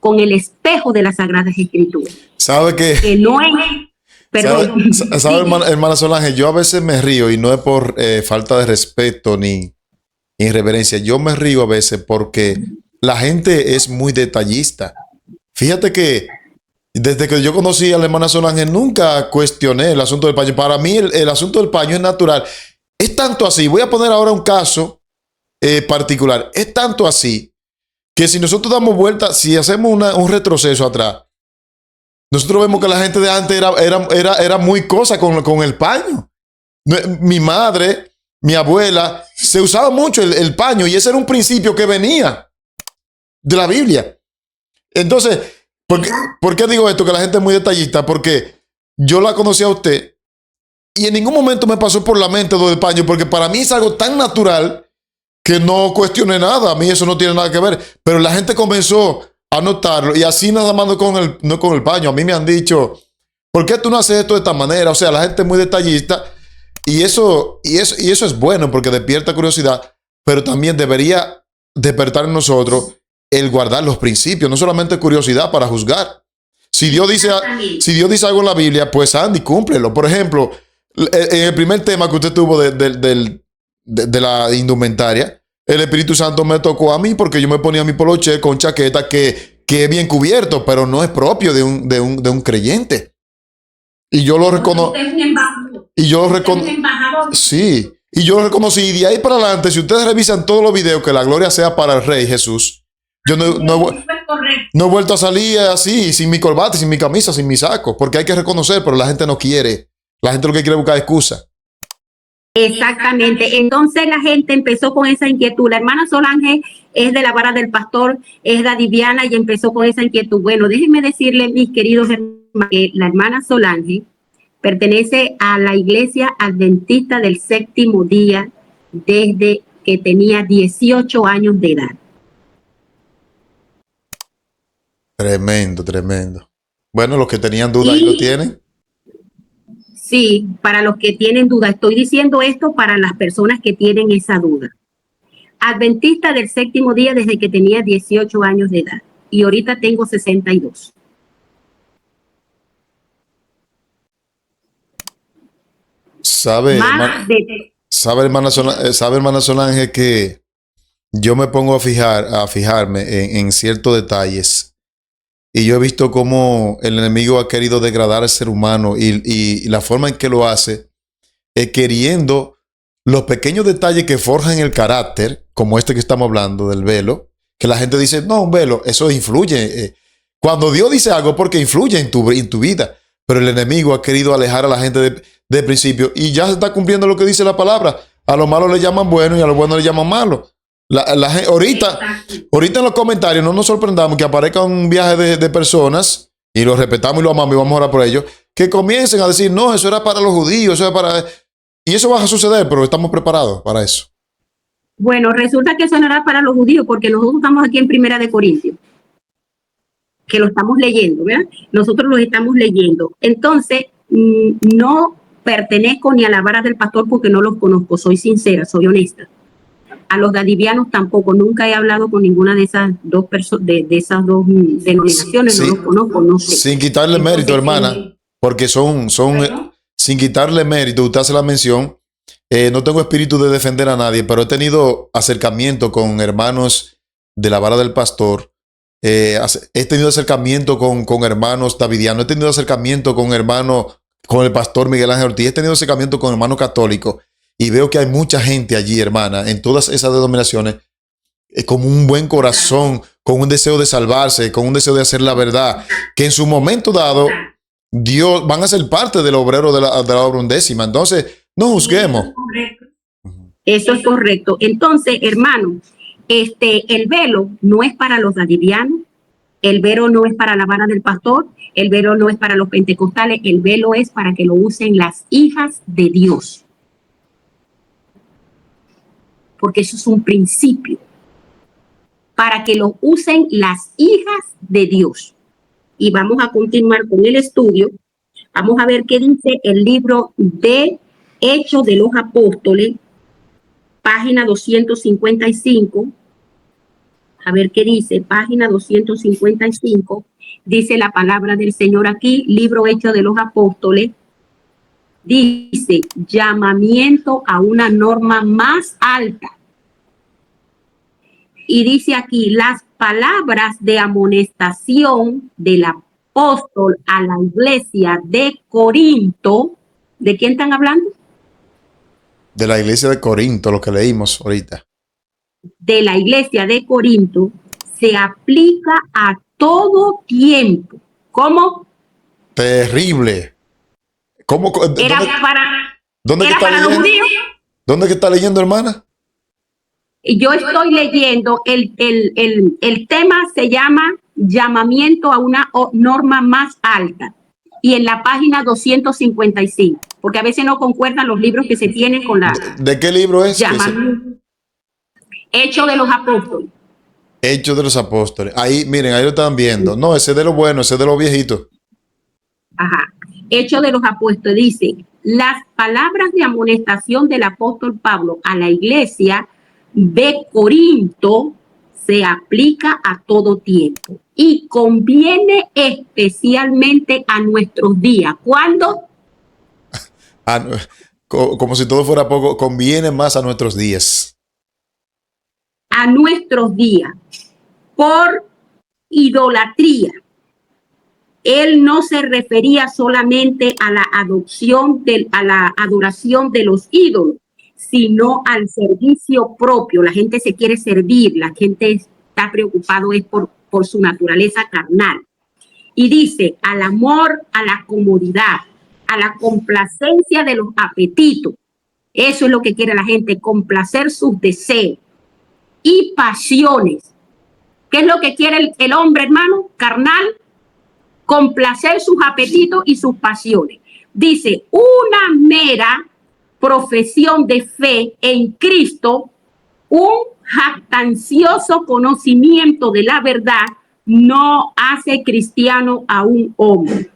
con el espejo de las Sagradas Escrituras. ¿Sabe qué? Que no es... Perdón. ¿Sabe, hermana Solange? Yo a veces me río y no es por falta de respeto ni irreverencia. Yo me río a veces porque la gente es muy detallista. Fíjate que desde que yo conocí a la hermana Solange nunca cuestioné el asunto del paño. Para mí el asunto del paño es natural. Es tanto así. Voy a poner ahora un caso particular. Es tanto así que si nosotros damos vuelta, si hacemos un retroceso atrás, nosotros vemos que la gente de antes era muy cosa con el paño. Mi madre, mi abuela, se usaba mucho el paño y ese era un principio que venía de la Biblia. Entonces, ¿por qué digo esto? Que la gente es muy detallista. Porque yo la conocí a usted y en ningún momento me pasó por la mente lo del paño, porque para mí es algo tan natural que no cuestioné nada. A mí eso no tiene nada que ver. Pero la gente comenzó a notarlo y así nada más no con el paño. A mí me han dicho, ¿por qué tú no haces esto de esta manera? O sea, la gente es muy detallista y eso es bueno porque despierta curiosidad, pero también debería despertar en nosotros el guardar los principios, no solamente curiosidad para juzgar. Si Dios dice algo en la Biblia, pues Andy, cúmplelo. Por ejemplo, en el primer tema que usted tuvo de la indumentaria, el Espíritu Santo me tocó a mí porque yo me ponía mi poloché con chaqueta que es bien cubierto, pero no es propio de un creyente. Y yo lo reconozco. Y yo lo reconozco. Sí. Y yo lo reconocí. Y de ahí para adelante, si ustedes revisan todos los videos, que la gloria sea para el Rey Jesús. Yo no he vuelto a salir así, sin mi corbata, sin mi camisa, sin mi saco, porque hay que reconocer, pero la gente no quiere. La gente lo que quiere es buscar excusa. Exactamente. Entonces la gente empezó con esa inquietud. La hermana Solange es de la vara del pastor, es dadiviana y empezó con esa inquietud. Bueno, déjenme decirles, mis queridos hermanos, que la hermana Solange pertenece a la Iglesia Adventista del Séptimo Día desde que tenía 18 años de edad. Tremendo, tremendo. Bueno, los que tenían duda ahí lo tienen. Sí, para los que tienen duda, estoy diciendo esto para las personas que tienen esa duda. Adventista del Séptimo Día desde que tenía 18 años de edad y ahorita tengo 62. Sabe, hermana Solange, que yo me pongo a fijarme en ciertos detalles. Y yo he visto cómo el enemigo ha querido degradar al ser humano y la forma en que lo hace es queriendo los pequeños detalles que forjan el carácter, como este que estamos hablando del velo, que la gente dice, no, un velo, eso influye. Cuando Dios dice algo, porque influye en tu vida. Pero el enemigo ha querido alejar a la gente de principio y ya se está cumpliendo lo que dice la palabra. A lo malo le llaman bueno y a lo bueno le llaman malo. Ahorita en los comentarios no nos sorprendamos que aparezca un viaje de personas, y lo respetamos y lo amamos y vamos a orar por ellos, que comiencen a decir, no, eso era para los judíos, eso era para... Y eso va a suceder, pero estamos preparados para eso. Bueno, resulta que eso no era para los judíos, porque nosotros estamos aquí en Primera de Corintios, que lo estamos leyendo, ¿verdad? Nosotros lo estamos leyendo. Entonces, no pertenezco ni a la vara del pastor porque no los conozco, soy sincera, soy honesta. A los dadivianos tampoco, nunca he hablado con ninguna de esas dos de esas dos denominaciones, sí, no los conozco, no sé. Sin quitarle mérito, hermana, porque son sin quitarle mérito, usted hace la mención, no tengo espíritu de defender a nadie, pero he tenido acercamiento con hermanos de la vara del pastor, he tenido acercamiento con hermanos davidianos, he tenido acercamiento con hermanos, con el pastor Miguel Ángel Ortiz, he tenido acercamiento con hermanos católicos. Y veo que hay mucha gente allí, hermana, en todas esas denominaciones, con un buen corazón, con un deseo de salvarse, con un deseo de hacer la verdad, que en su momento dado, Dios van a ser parte del obrero de la obra undécima. Entonces, no juzguemos. Eso es correcto. Entonces, hermano, el velo no es para los dadivianos, el velo no es para la vara del pastor, el velo no es para los pentecostales, el velo es para que lo usen las hijas de Dios. Porque eso es un principio, para que lo usen las hijas de Dios. Y vamos a continuar con el estudio. Vamos a ver qué dice el libro de Hechos de los Apóstoles, página 255. A ver qué dice, página 255. Dice la palabra del Señor aquí, libro Hechos de los Apóstoles. Dice, llamamiento a una norma más alta. Y dice aquí, las palabras de amonestación del apóstol a la iglesia de Corinto. ¿De quién están hablando? De la iglesia de Corinto, lo que leímos ahorita. De la iglesia de Corinto se aplica a todo tiempo. ¿Cómo? Terrible. ¿Cómo? Era para los judíos. ¿Dónde que está leyendo, hermana? Yo estoy leyendo, el tema se llama llamamiento a una norma más alta, y en la página 255, porque a veces no concuerdan los libros que se tienen con la... ¿De qué libro es? Hechos de los Apóstoles. Hechos de los Apóstoles. Ahí, miren, ahí lo están viendo. No, ese es de lo bueno, ese es de los viejitos. Ajá. Hechos de los Apóstoles dice, las palabras de amonestación del apóstol Pablo a la iglesia de Corinto se aplica a todo tiempo y conviene especialmente a nuestros días. ¿Cuándo? Como si todo fuera poco, conviene más a nuestros días. A nuestros días, por idolatría. Él no se refería solamente a la adopción, a la adoración de los ídolos, sino al servicio propio. La gente se quiere servir, la gente está preocupado es por su naturaleza carnal. Y dice, al amor, a la comodidad, a la complacencia de los apetitos. Eso es lo que quiere la gente, complacer sus deseos y pasiones. ¿Qué es lo que quiere el hombre, hermano? Carnal, complacer sus apetitos y sus pasiones. Dice, una mera profesión de fe en Cristo, un jactancioso conocimiento de la verdad, no hace cristiano a un hombre.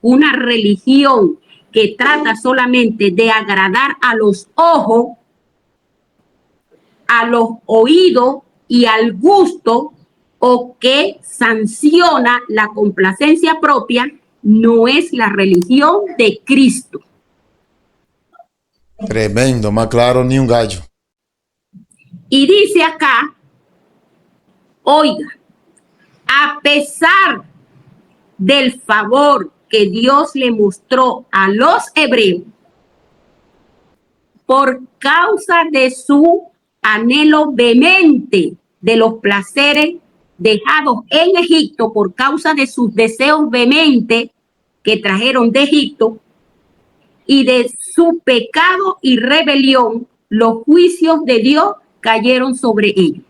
Una religión que trata solamente de agradar a los ojos, a los oídos y al gusto, o que sanciona la complacencia propia, no es la religión de Cristo. Tremendo, más claro ni un gallo. Y dice acá, oiga, a pesar del favor que Dios le mostró a los hebreos, por causa de su anhelo vehemente de los placeres dejados en Egipto, por causa de sus deseos vehementes que trajeron de Egipto, y de su pecado y rebelión, los juicios de Dios cayeron sobre ellos.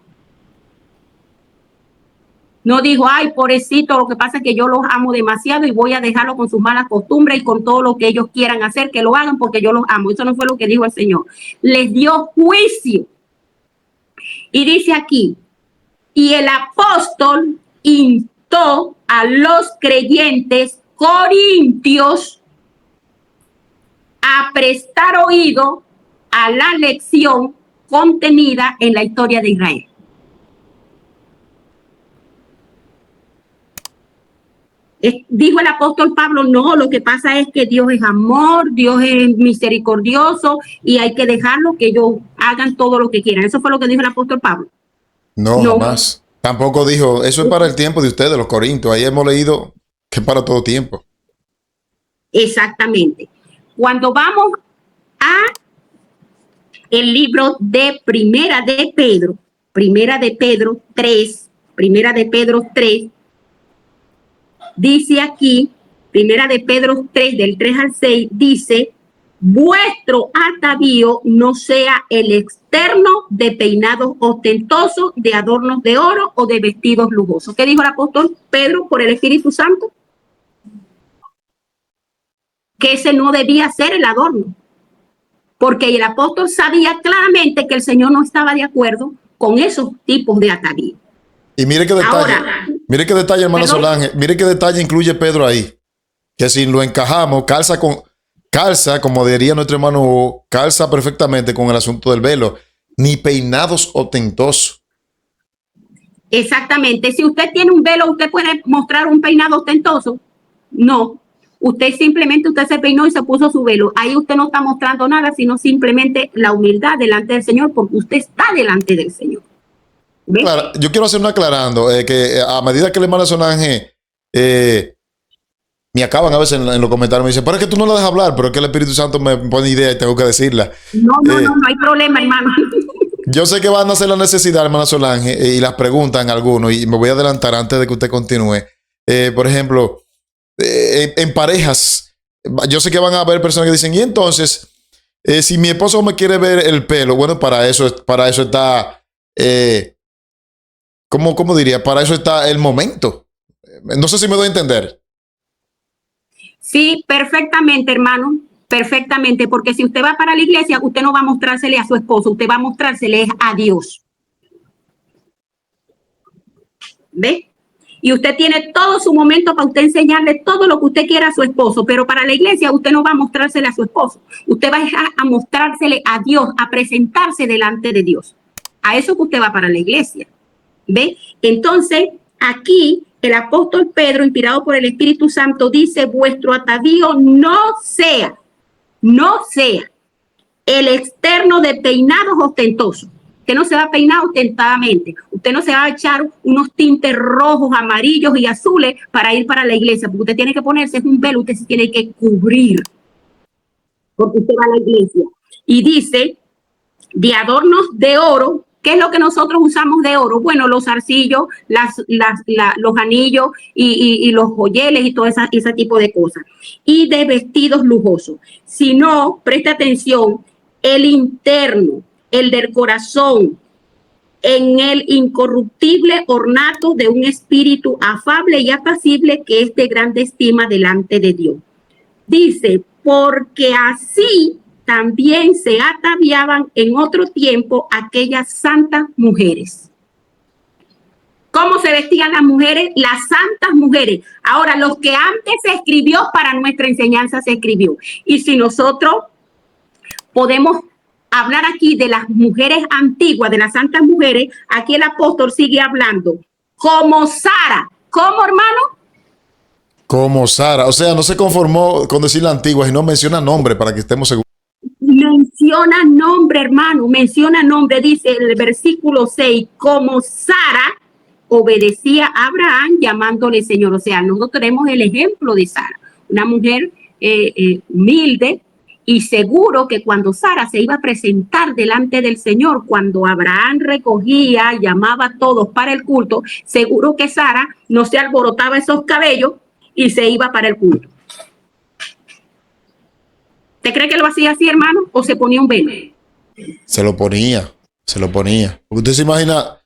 No dijo, ay, pobrecito, lo que pasa es que yo los amo demasiado y voy a dejarlo con sus malas costumbres y con todo lo que ellos quieran hacer, que lo hagan porque yo los amo. Eso no fue lo que dijo el Señor. Les dio juicio. Y dice aquí, y el apóstol instó a los creyentes corintios a prestar oído a la lección contenida en la historia de Israel. Dijo el apóstol Pablo, no, lo que pasa es que Dios es amor, Dios es misericordioso y hay que dejarlo que ellos hagan todo lo que quieran. Eso fue lo que dijo el apóstol Pablo. No, jamás. Tampoco dijo, eso es para el tiempo de ustedes, los corintios. Ahí hemos leído que es para todo tiempo. Exactamente. Cuando vamos a el libro de Primera de Pedro 3, dice aquí, Primera de Pedro 3, del 3 al 6, dice, vuestro atavío no sea el externo de peinados ostentosos, de adornos de oro o de vestidos lujosos. ¿Qué dijo el apóstol Pedro por el Espíritu Santo? Que ese no debía ser el adorno, porque el apóstol sabía claramente que el Señor no estaba de acuerdo con esos tipos de atavío. Y mire qué detalle, hermano Solange, mire qué detalle incluye Pedro ahí, que si lo encajamos, calza, como diría nuestro hermano, calza perfectamente con el asunto del velo, ni peinados ostentosos. Exactamente, si usted tiene un velo, ¿usted puede mostrar un peinado ostentoso? No, usted se peinó y se puso su velo, ahí usted no está mostrando nada, sino simplemente la humildad delante del Señor, porque usted está delante del Señor. Claro, yo quiero hacer un aclarando, que a medida que el hermano Solange me acaban a veces en los comentarios, me dicen, pero es que tú no la dejas hablar, pero es que el Espíritu Santo me pone idea y tengo que decirla. No hay problema, hermano. Yo sé que van a hacer la necesidad, hermana Solange, y las preguntan algunos, y me voy a adelantar antes de que usted continúe. Por ejemplo, en parejas, yo sé que van a haber personas que dicen, y entonces, si mi esposo me quiere ver el pelo, bueno, para eso está... ¿Cómo diría? Para eso está el momento. No sé si me doy a entender. Sí, perfectamente, hermano. Perfectamente, porque si usted va para la iglesia, usted no va a mostrársele a su esposo, usted va a mostrársele a Dios. ¿Ve? Y usted tiene todo su momento para usted enseñarle todo lo que usted quiera a su esposo, pero para la iglesia usted no va a mostrársele a su esposo. Usted va a mostrársele a Dios, a presentarse delante de Dios. A eso que usted va para la iglesia. ¿Ve? Entonces, aquí el apóstol Pedro, inspirado por el Espíritu Santo, dice, vuestro atavío no sea el externo de peinados ostentosos. Usted no se va a peinar ostentadamente. Usted no se va a echar unos tintes rojos, amarillos y azules para ir para la iglesia, porque usted tiene que ponerse un velo, usted se tiene que cubrir, porque usted va a la iglesia. Y dice, de adornos de oro. ¿Qué es lo que nosotros usamos de oro? Bueno, los zarcillos, los anillos y los joyeles y todo ese tipo de cosas. Y de vestidos lujosos. Si no, preste atención, el interno, el del corazón, en el incorruptible ornato de un espíritu afable y apacible que es de grande estima delante de Dios. Dice, porque así también se ataviaban en otro tiempo aquellas santas mujeres. ¿Cómo se vestían las mujeres? Las santas mujeres. Ahora, lo que antes se escribió para nuestra enseñanza se escribió. Y si nosotros podemos hablar aquí de las mujeres antiguas, de las santas mujeres, aquí el apóstol sigue hablando. Como Sara. ¿Cómo, hermano? Como Sara. O sea, no se conformó con decir la antigua, sino menciona nombre para que estemos seguros. Menciona nombre, hermano. Menciona nombre. Dice el versículo 6, como Sara obedecía a Abraham llamándole Señor. O sea, nosotros tenemos el ejemplo de Sara, una mujer humilde, y seguro que cuando Sara se iba a presentar delante del Señor, cuando Abraham recogía, llamaba a todos para el culto, seguro que Sara no se alborotaba esos cabellos y se iba para el culto. ¿Te cree que lo hacía así, hermano? ¿O se ponía un velo? Se lo ponía, se lo ponía. Usted se imagina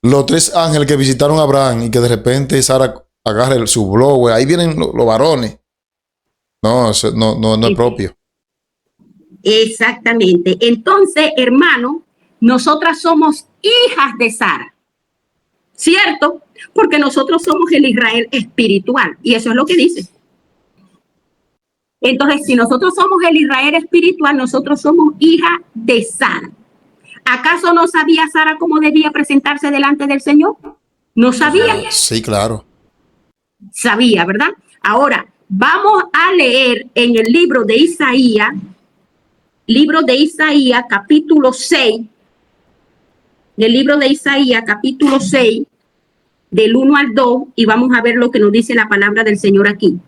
los 3 ángeles que visitaron a Abraham y que de repente Sara agarre su blower. Ahí vienen los varones. No, eso no es propio. Exactamente. Entonces, hermano, nosotras somos hijas de Sara, ¿cierto? Porque nosotros somos el Israel espiritual, y eso es lo que dice. Entonces, si nosotros somos el Israel espiritual, nosotros somos hijas de Sara. ¿Acaso no sabía Sara cómo debía presentarse delante del Señor? ¿No sabía? Sí, claro. Sabía, ¿verdad? Ahora, vamos a leer en el libro de Isaías, capítulo 6, del libro de Isaías, capítulo 6, del 1 al 2, y vamos a ver lo que nos dice la palabra del Señor aquí.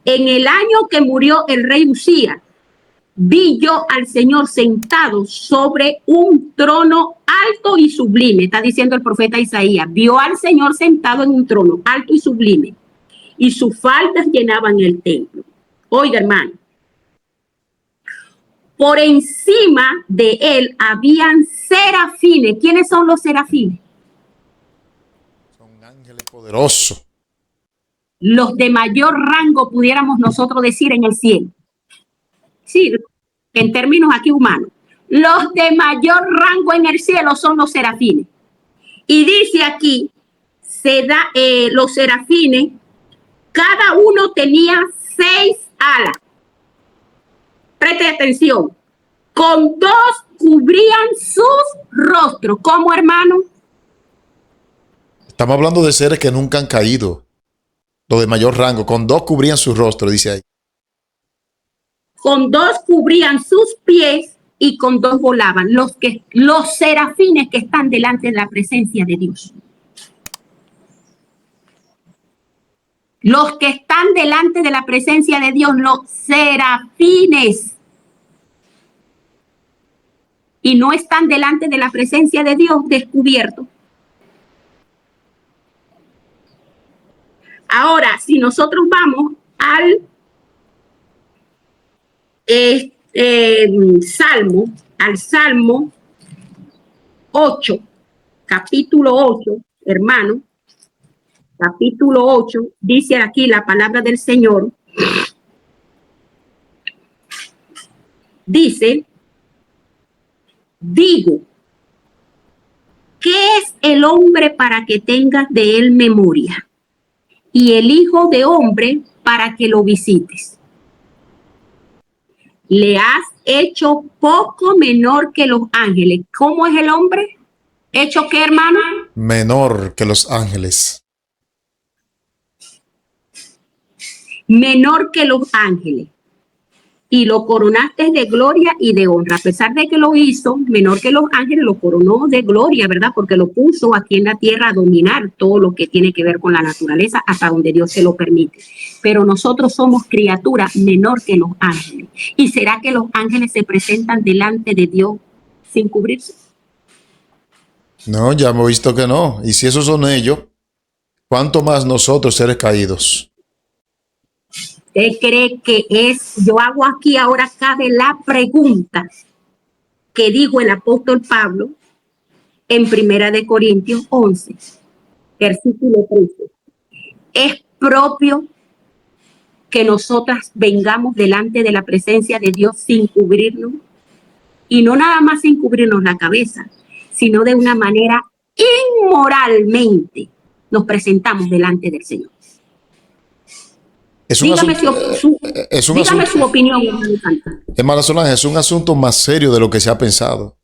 En el año que murió el rey Usías, vi yo al Señor sentado sobre un trono alto y sublime. Está diciendo el profeta Isaías. Vio al Señor sentado en un trono alto y sublime, y sus faldas llenaban el templo. Oiga, hermano, por encima de él habían serafines. ¿Quiénes son los serafines? Son ángeles poderosos. Los de mayor rango, pudiéramos nosotros decir, en el cielo. Sí, en términos aquí humanos. Los de mayor rango en el cielo son los serafines. Y dice aquí, los serafines, cada uno tenía 6 alas. Preste atención. Con 2 cubrían sus rostros. ¿Cómo, hermano? Estamos hablando de seres que nunca han caído. Los de mayor rango. Con 2 cubrían su rostro, dice ahí. Con 2 cubrían sus pies y con 2 volaban. Los serafines que están delante de la presencia de Dios. Los que están delante de la presencia de Dios, los serafines. Y no están delante de la presencia de Dios descubiertos. Ahora, si nosotros vamos al Salmo 8, capítulo 8, hermano, capítulo 8, dice aquí la palabra del Señor. Dice, digo, ¿qué es el hombre para que tengas de él memoria? Y el hijo de hombre para que lo visites. Le has hecho poco menor que los ángeles. ¿Cómo es el hombre? ¿Hecho qué, hermano? Menor que los ángeles. Menor que los ángeles. Y lo coronaste de gloria y de honra. A pesar de que lo hizo menor que los ángeles, lo coronó de gloria, ¿verdad? Porque lo puso aquí en la tierra a dominar todo lo que tiene que ver con la naturaleza hasta donde Dios se lo permite. Pero nosotros somos criaturas menor que los ángeles. ¿Y será que los ángeles se presentan delante de Dios sin cubrirse? No, ya hemos visto que no. Y si esos son ellos, ¿cuánto más nosotros, seres caídos? ¿Usted cree que es? Yo hago aquí ahora cabe la pregunta. que dijo el apóstol Pablo en 1 Corintios 11, versículo 13. Es propio que nosotras vengamos delante de la presencia de Dios sin cubrirnos, y no nada más sin cubrirnos la cabeza, sino de una manera inmoralmente nos presentamos delante del Señor. Dígame su opinión. Hermana Solange, es un asunto más serio de lo que se ha pensado.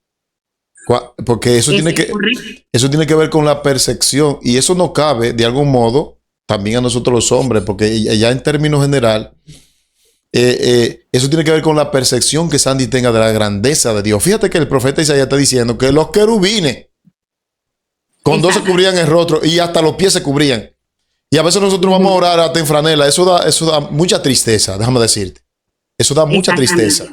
Porque eso tiene que ver con la percepción, y eso no cabe de algún modo también a nosotros los hombres, porque ya en términos general, eso tiene que ver con la percepción que Sandy tenga de la grandeza de Dios. Fíjate que el profeta Isaías está diciendo que los querubines con dos se cubrían el rostro y hasta los pies se cubrían. Y a veces nosotros vamos a orar hasta en franela. Eso da mucha tristeza, déjame decirte. Eso da mucha tristeza.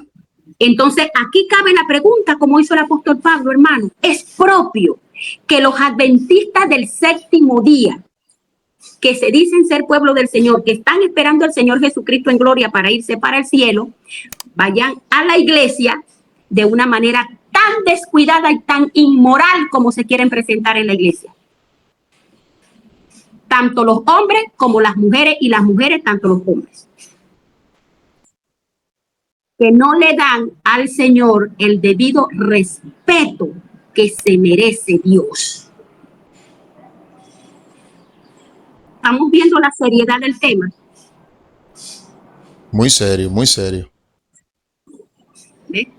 Entonces, aquí cabe la pregunta, como hizo el apóstol Pablo, hermano. Es propio que los adventistas del séptimo día, que se dicen ser pueblo del Señor, que están esperando al Señor Jesucristo en gloria para irse para el cielo, vayan a la iglesia de una manera tan descuidada y tan inmoral como se quieren presentar en la iglesia. Tanto los hombres como las mujeres, y las mujeres tanto los hombres. Que no le dan al Señor el debido respeto que se merece Dios. Estamos viendo la seriedad del tema. Muy serio, muy serio. ¿Ves?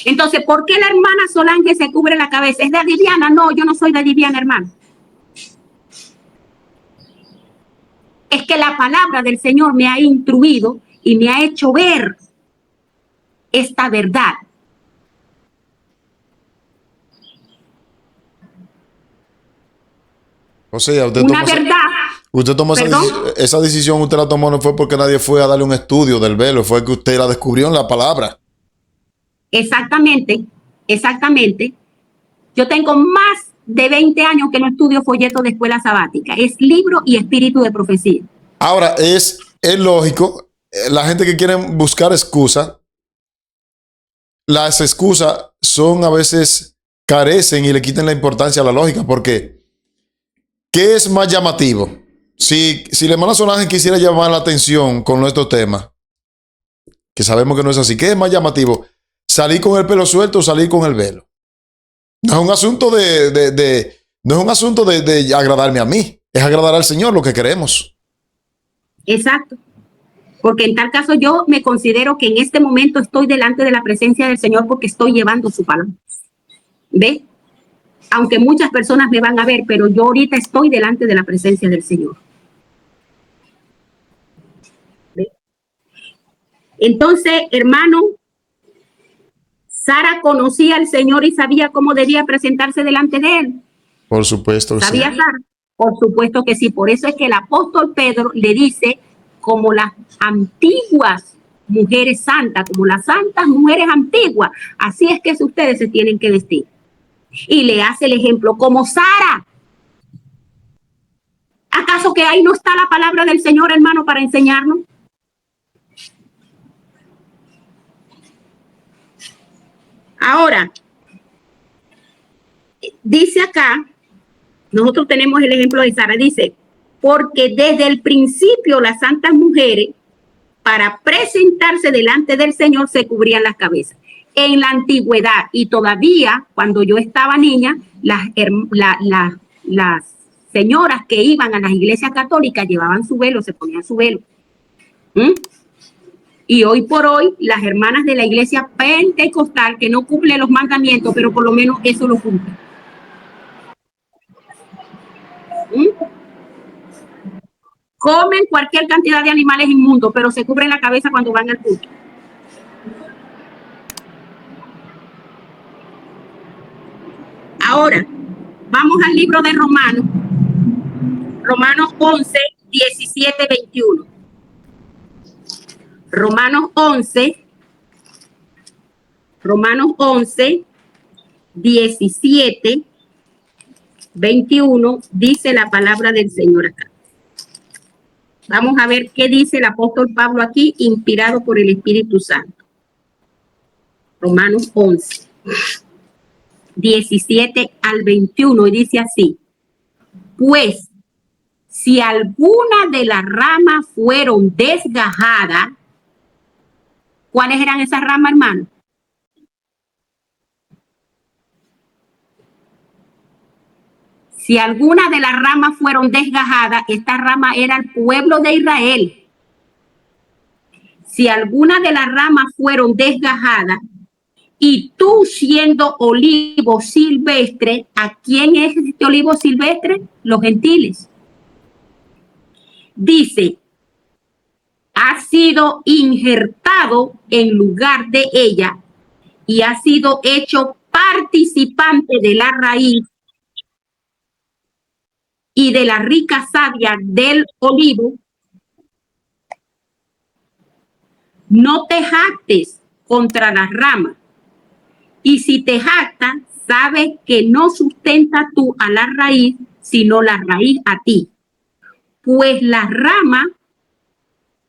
Entonces, ¿por qué la hermana Solange se cubre la cabeza? ¿Es de adiviana? No, yo no soy de adiviana, hermano. Es que la palabra del Señor me ha instruido y me ha hecho ver esta verdad. O sea, usted tomó esa decisión, usted la tomó no fue porque nadie fue a darle un estudio del velo, fue que usted la descubrió en la palabra. Exactamente, exactamente. Yo tengo más de 20 años que no estudio folletos de escuela sabática. Es libro y espíritu de profecía. Ahora, es lógico, la gente que quiere buscar excusas, las excusas son a veces carecen y le quitan la importancia a la lógica, porque ¿qué es más llamativo? Si la hermana Solange quisiera llamar la atención con nuestro tema, que sabemos que no es así, ¿qué es más llamativo? ¿Salir con el pelo suelto o salir con el velo? No es un asunto no es un asunto de agradarme a mí, es agradar al Señor lo que queremos. Exacto. Porque en tal caso yo me considero que en este momento estoy delante de la presencia del Señor porque estoy llevando su palabra. ¿Ve? Aunque muchas personas me van a ver, pero yo ahorita estoy delante de la presencia del Señor. ¿Ve? Entonces, hermano, Sara conocía al Señor y sabía cómo debía presentarse delante de él. Por supuesto. ¿Sabía Sara? Por supuesto que sí. Por eso es que el apóstol Pedro le dice, como las antiguas mujeres santas, como las santas mujeres antiguas, así es que ustedes se tienen que vestir. Y le hace el ejemplo, como Sara. ¿Acaso que ahí no está la palabra del Señor, hermano, para enseñarnos? Ahora, dice acá, nosotros tenemos el ejemplo de Sara, dice, porque desde el principio las santas mujeres, para presentarse delante del Señor, se cubrían las cabezas. En la antigüedad, y todavía cuando yo estaba niña, las señoras que iban a las iglesias católicas llevaban su velo, se ponían su velo. Y hoy por hoy, las hermanas de la iglesia pentecostal, que no cumplen los mandamientos, pero por lo menos eso lo cumplen. Comen cualquier cantidad de animales inmundos, pero se cubren la cabeza cuando van al culto. Ahora, vamos al libro de Romanos. Romanos 11, 17, 21. Romanos 11, 17, 21, dice la palabra del Señor acá. Vamos a ver qué dice el apóstol Pablo aquí, inspirado por el Espíritu Santo. Romanos 11. 17 al 21, y dice así: pues si alguna de las ramas fueron desgajadas, ¿cuáles eran esas ramas, hermano? Si alguna de las ramas fueron desgajadas, esta rama era el pueblo de Israel. Si alguna de las ramas fueron desgajadas, y tú siendo olivo silvestre, ¿a quién es este olivo silvestre? Los gentiles. Dice, ha sido injertado en lugar de ella y ha sido hecho participante de la raíz y de la rica savia del olivo. No te jactes contra las ramas, y si te jactas, sabes que no sustenta tú a la raíz, sino la raíz a ti. Pues las ramas,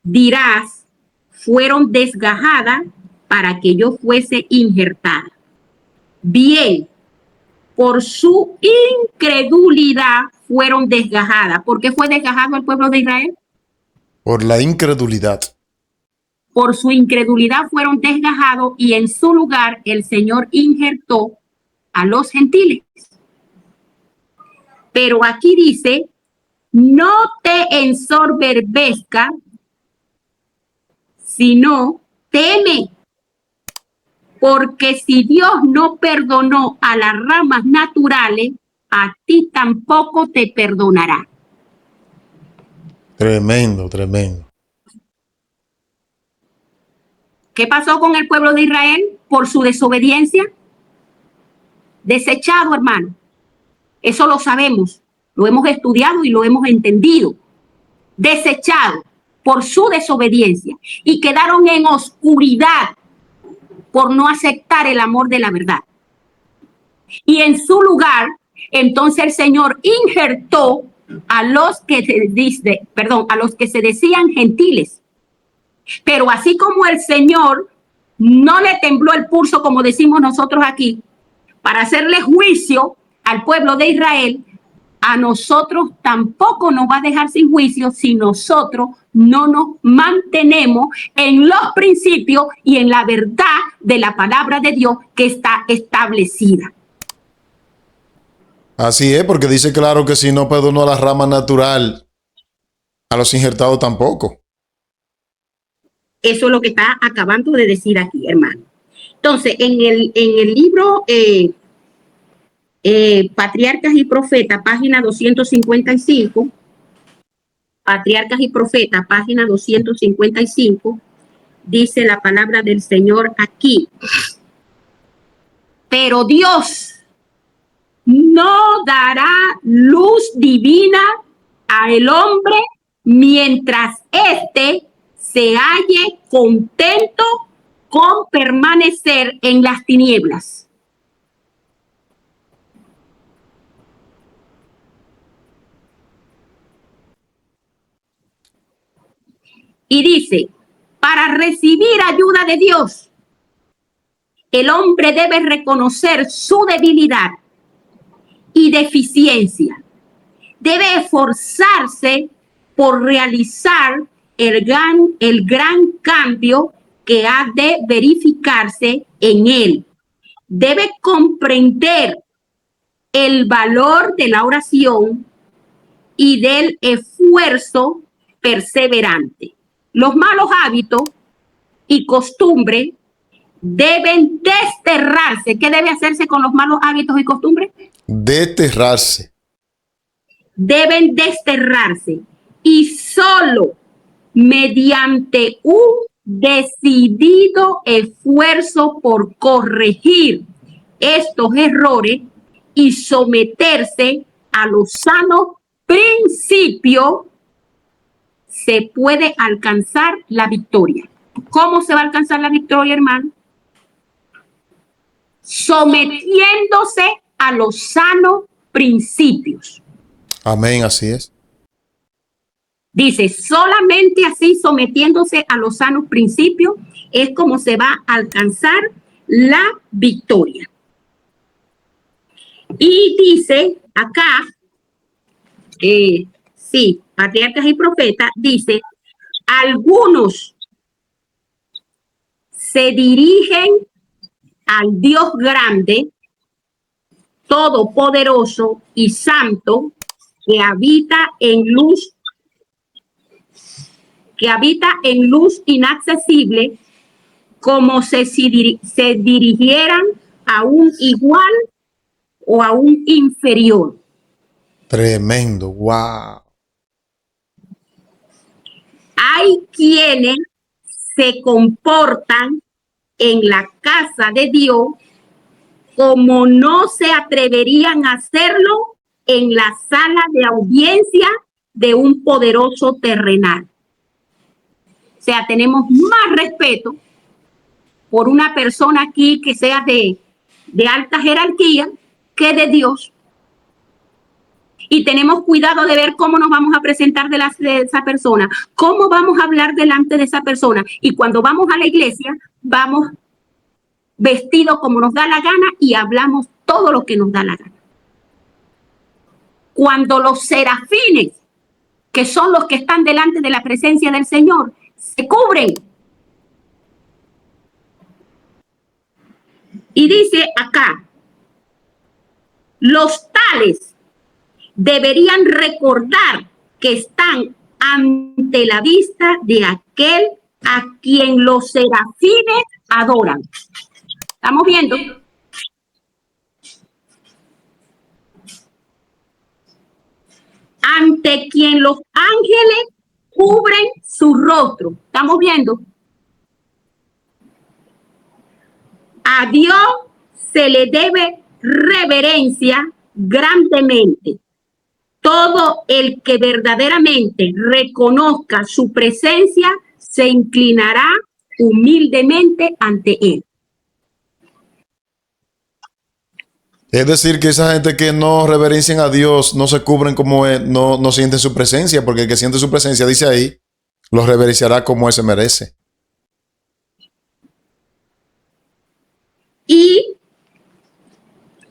dirás, fueron desgajadas para que yo fuese injertada. Bien, por su incredulidad fueron desgajadas. ¿Por qué fue desgajado el pueblo de Israel? Por la incredulidad. Por su incredulidad fueron desgajados, y en su lugar el Señor injertó a los gentiles. Pero aquí dice, no te ensoberbezcas, sino teme. Porque si Dios no perdonó a las ramas naturales, a ti tampoco te perdonará. Tremendo, tremendo. ¿Qué pasó con el pueblo de Israel por su desobediencia? Desechado, hermano. Eso lo sabemos, lo hemos estudiado y lo hemos entendido. Desechado por su desobediencia, y quedaron en oscuridad por no aceptar el amor de la verdad. Y en su lugar, entonces el Señor injertó a los que se decían gentiles. Pero así como el Señor no le tembló el pulso, como decimos nosotros aquí, para hacerle juicio al pueblo de Israel, a nosotros tampoco nos va a dejar sin juicio si nosotros no nos mantenemos en los principios y en la verdad de la palabra de Dios que está establecida. Así es, porque dice claro que si no perdonó a la rama natural, a los injertados tampoco. Eso es lo que está acabando de decir aquí, hermano. Entonces, en el libro Patriarcas y Profetas, página 255, Patriarcas y Profetas, página 255, dice la palabra del Señor aquí: pero Dios no dará luz divina al hombre mientras éste se halle contento con permanecer en las tinieblas. Y dice, para recibir ayuda de Dios, el hombre debe reconocer su debilidad y deficiencia. Debe esforzarse por realizar el gran cambio que ha de verificarse en él. Debe comprender el valor de la oración y del esfuerzo perseverante. Los malos hábitos y costumbres deben desterrarse. ¿Qué debe hacerse con los malos hábitos y costumbres? Desterrarse. Deben desterrarse, y solo mediante un decidido esfuerzo por corregir estos errores y someterse a los sanos principios se puede alcanzar la victoria. ¿Cómo se va a alcanzar la victoria, hermano? Sometiéndose a los sanos principios. Amén, así es. Dice, solamente así, sometiéndose a los sanos principios, es como se va a alcanzar la victoria. Y dice acá, sí, Patriarcas y Profetas, dice, algunos se dirigen al Dios grande, todopoderoso y santo, que habita en luz inaccesible, como se dirigieran a un igual o a un inferior. Tremendo, wow. Hay quienes se comportan en la casa de Dios como no se atreverían a hacerlo en la sala de audiencia de un poderoso terrenal. O sea, tenemos más respeto por una persona aquí que sea de alta jerarquía que de Dios. Y tenemos cuidado de ver cómo nos vamos a presentar de esa persona, cómo vamos a hablar delante de esa persona. Y cuando vamos a la iglesia, vamos vestidos como nos da la gana y hablamos todo lo que nos da la gana. Cuando los serafines, que son los que están delante de la presencia del Señor, se cubren. Y dice acá, los tales deberían recordar que están ante la vista de aquel a quien los serafines adoran. ¿Estamos viendo? Ante quien los ángeles cubren su rostro. ¿Estamos viendo? A Dios se le debe reverencia grandemente. Todo el que verdaderamente reconozca su presencia se inclinará humildemente ante él. Es decir, que esa gente que no reverencian a Dios no se cubren como él, no sienten su presencia, porque el que siente su presencia, dice ahí, los reverenciará como él se merece. Y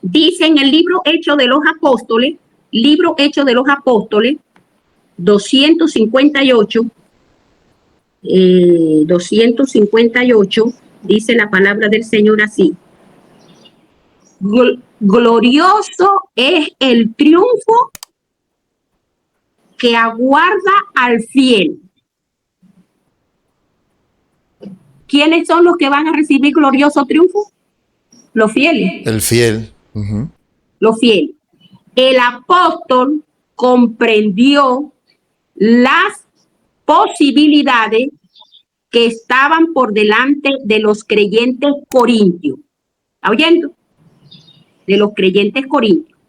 dice en el libro Hechos de los Apóstoles, 258, dice la palabra del Señor así. Glorioso es el triunfo que aguarda al fiel. ¿Quiénes son los que van a recibir glorioso triunfo? Los fieles. El fiel. Los fieles. El apóstol comprendió las posibilidades que estaban por delante de los creyentes corintios. ¿Está oyendo? De los creyentes corintios.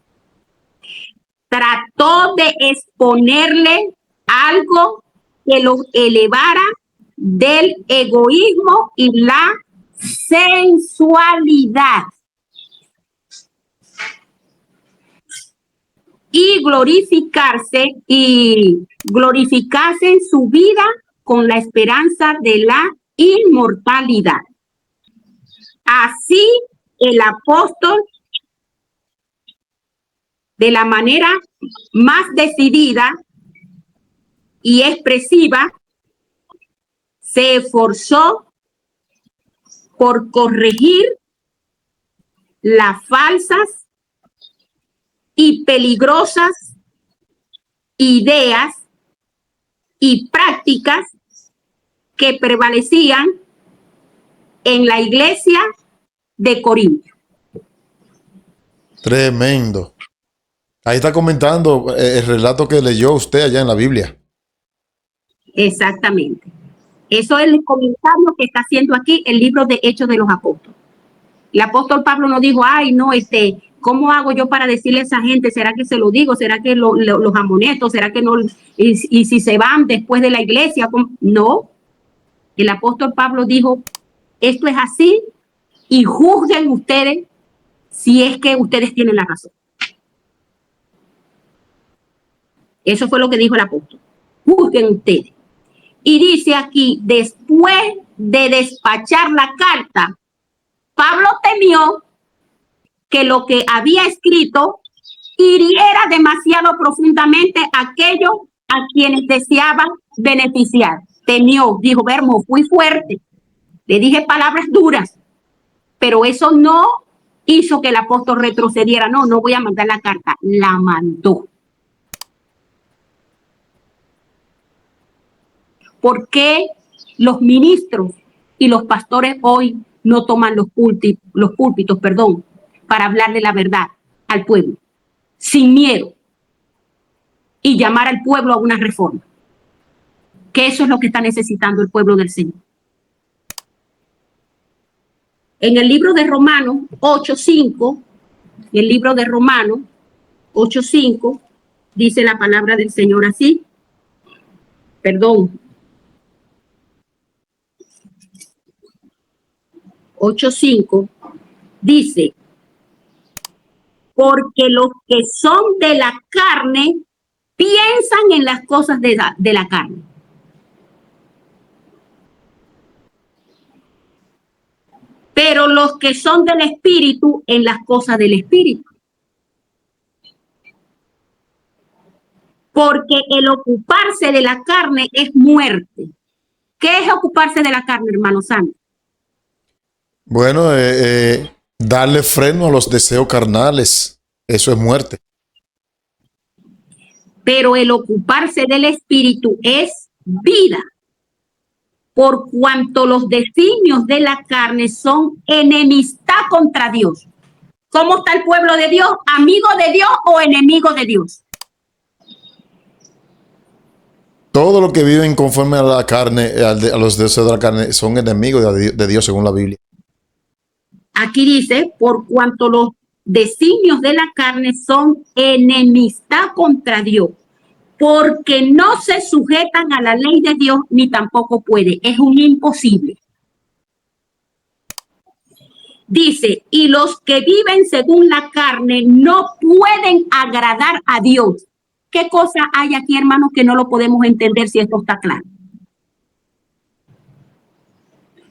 Trató de exponerle algo que los elevara del egoísmo y la sensualidad y glorificarse en su vida con la esperanza de la inmortalidad. Así el apóstol, de la manera más decidida y expresiva, se esforzó por corregir las falsas y peligrosas ideas y prácticas que prevalecían en la iglesia de Corinto. Tremendo. Ahí está comentando el relato que leyó usted allá en la Biblia. Exactamente. Eso es el comentario que está haciendo aquí el libro de Hechos de los Apóstoles. El apóstol Pablo no dijo, ay, no, ¿cómo hago yo para decirle a esa gente? ¿Será que se lo digo? ¿Será que los amonesto? ¿Será que no? Y si se van después de la iglesia, ¿cómo? No. El apóstol Pablo dijo, esto es así y juzguen ustedes si es que ustedes tienen la razón. Eso fue lo que dijo el apóstol. Juzguen ustedes. Y dice aquí, después de despachar la carta, Pablo temió que lo que había escrito hiriera demasiado profundamente a aquellos a quienes deseaban beneficiar. Temió, dijo, Vermo, fui fuerte, le dije palabras duras, pero eso no hizo que el apóstol retrocediera. No, no voy a mandar la carta, la mandó. ¿Por qué los ministros y los pastores hoy no toman los púlpitos, para hablarle la verdad al pueblo, sin miedo, y llamar al pueblo a una reforma? Que eso es lo que está necesitando el pueblo del Señor. En el libro de Romanos 8:5, el libro de Romanos 8:5, dice la palabra del Señor así. 8:5 dice: porque los que son de la carne piensan en las cosas de la carne. Pero los que son del espíritu en las cosas del espíritu. Porque el ocuparse de la carne es muerte. ¿Qué es ocuparse de la carne, hermano Santos? Bueno, darle freno a los deseos carnales, eso es muerte. Pero el ocuparse del espíritu es vida, por cuanto los designios de la carne son enemistad contra Dios. ¿Cómo está el pueblo de Dios? ¿Amigo de Dios o enemigo de Dios? Todo lo que viven conforme a la carne, a los deseos de la carne, son enemigos de Dios según la Biblia. Aquí dice, por cuanto los designios de la carne son enemistad contra Dios, porque no se sujetan a la ley de Dios, ni tampoco puede. Es un imposible. Dice, y los que viven según la carne no pueden agradar a Dios. ¿Qué cosa hay aquí, hermanos, que no lo podemos entender si esto está claro?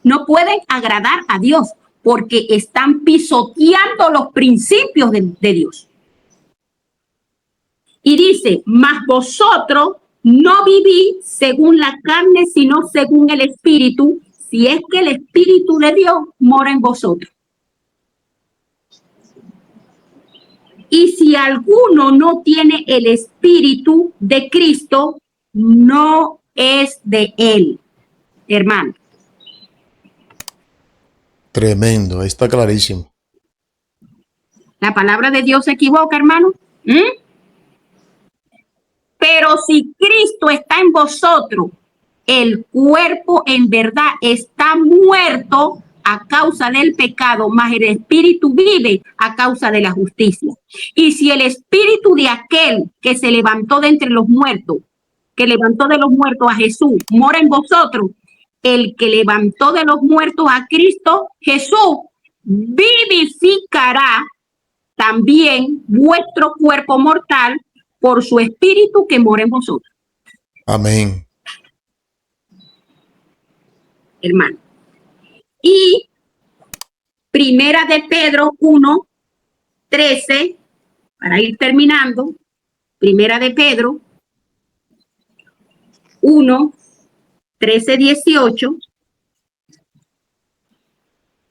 No pueden agradar a Dios porque están pisoteando los principios de Dios. Y dice, mas vosotros no vivís según la carne, sino según el Espíritu, si es que el Espíritu de Dios mora en vosotros. Y si alguno no tiene el Espíritu de Cristo, no es de él, hermano. Tremendo, ahí está clarísimo. La palabra de Dios se equivoca, hermano. Pero si Cristo está en vosotros, el cuerpo en verdad está muerto a causa del pecado, mas el espíritu vive a causa de la justicia. Y si el espíritu de aquel que se levantó de entre los muertos, que levantó de los muertos a Jesús, mora en vosotros, el que levantó de los muertos a Cristo Jesús vivificará también vuestro cuerpo mortal por su espíritu que mora en vosotros. Amén. Hermano. Y primera de Pedro 1:13, para ir terminando, primera de Pedro 1:13-18,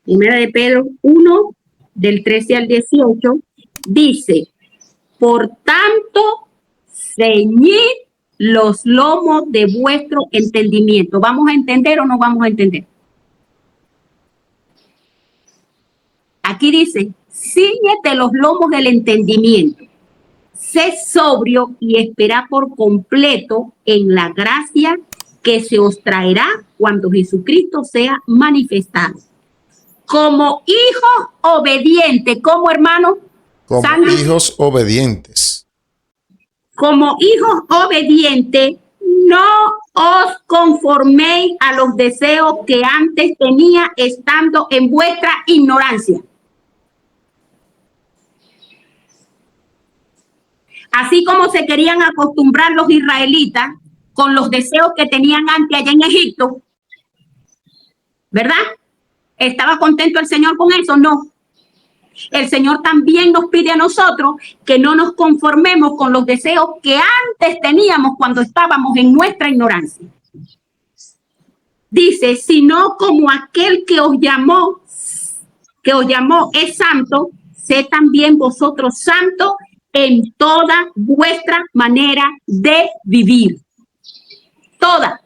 primera de Pedro 1, del 13 al 18, dice, por tanto, ceñid los lomos de vuestro entendimiento. ¿Vamos a entender o no vamos a entender? Aquí dice, cíñete los lomos del entendimiento. Sé sobrio y espera por completo en la gracia que se os traerá cuando Jesucristo sea manifestado. Como hijos obedientes, ¿cómo, hermano? Como Sandra, hijos obedientes. Como hijos obedientes, no os conforméis a los deseos que antes tenía estando en vuestra ignorancia. Así como se querían acostumbrar los israelitas con los deseos que tenían antes allá en Egipto, ¿verdad? ¿Estaba contento el Señor con eso? No. El Señor también nos pide a nosotros que no nos conformemos con los deseos que antes teníamos cuando estábamos en nuestra ignorancia. Dice, sino como aquel que os llamó es santo, sé también vosotros santos en toda vuestra manera de vivir. Toda.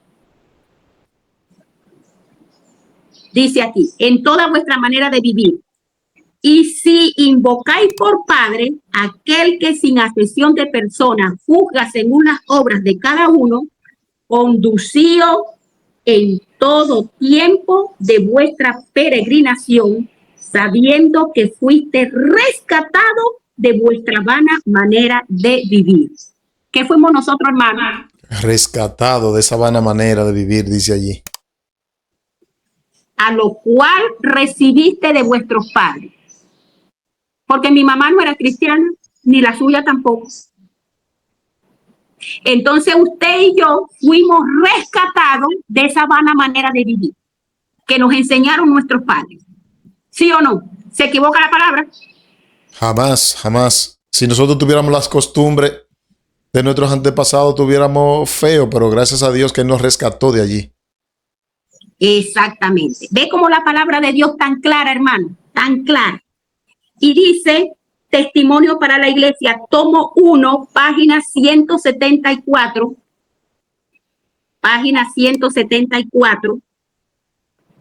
Dice aquí, en toda vuestra manera de vivir. Y si invocáis por Padre aquel que sin acepción de personas juzga según las obras de cada uno, conducíos en todo tiempo de vuestra peregrinación, sabiendo que fuiste rescatado de vuestra vana manera de vivir. ¿Qué fuimos nosotros, hermanos? Rescatado de esa vana manera de vivir, dice allí. A lo cual recibiste de vuestros padres. Porque mi mamá no era cristiana, ni la suya tampoco. Entonces usted y yo fuimos rescatados de esa vana manera de vivir que nos enseñaron nuestros padres. ¿Sí o no? ¿Se equivoca la palabra? Jamás, jamás. Si nosotros tuviéramos las costumbres de nuestros antepasados, tuviéramos feo, pero gracias a Dios que Él nos rescató de allí. Exactamente. Ve cómo la palabra de Dios tan clara, hermano, tan clara. Y dice, Testimonio para la Iglesia, tomo 1, página 174. Página 174.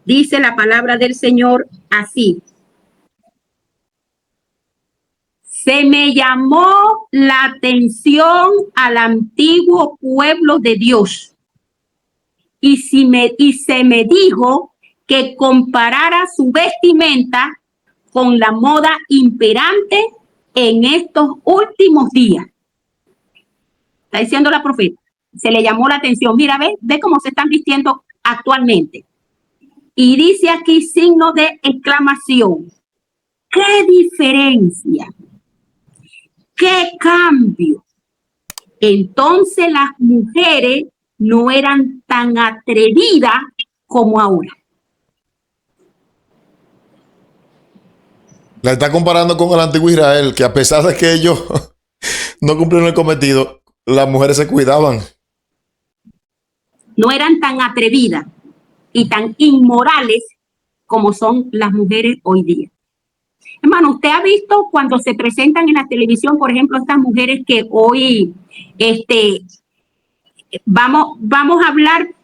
Dice la palabra del Señor así. Se me llamó la atención al antiguo pueblo de Dios. Y se me dijo que comparara su vestimenta con la moda imperante en estos últimos días. Está diciendo la profeta. Se le llamó la atención. Mira, ve cómo se están vistiendo actualmente. Y dice aquí signo de exclamación. ¡Qué diferencia! ¡Qué cambio! Entonces las mujeres no eran tan atrevidas como ahora. La está comparando con el antiguo Israel, que a pesar de que ellos no cumplieron el cometido, las mujeres se cuidaban. No eran tan atrevidas y tan inmorales como son las mujeres hoy día. Hermano, usted ha visto cuando se presentan en la televisión, por ejemplo, estas mujeres que hoy, vamos a hablar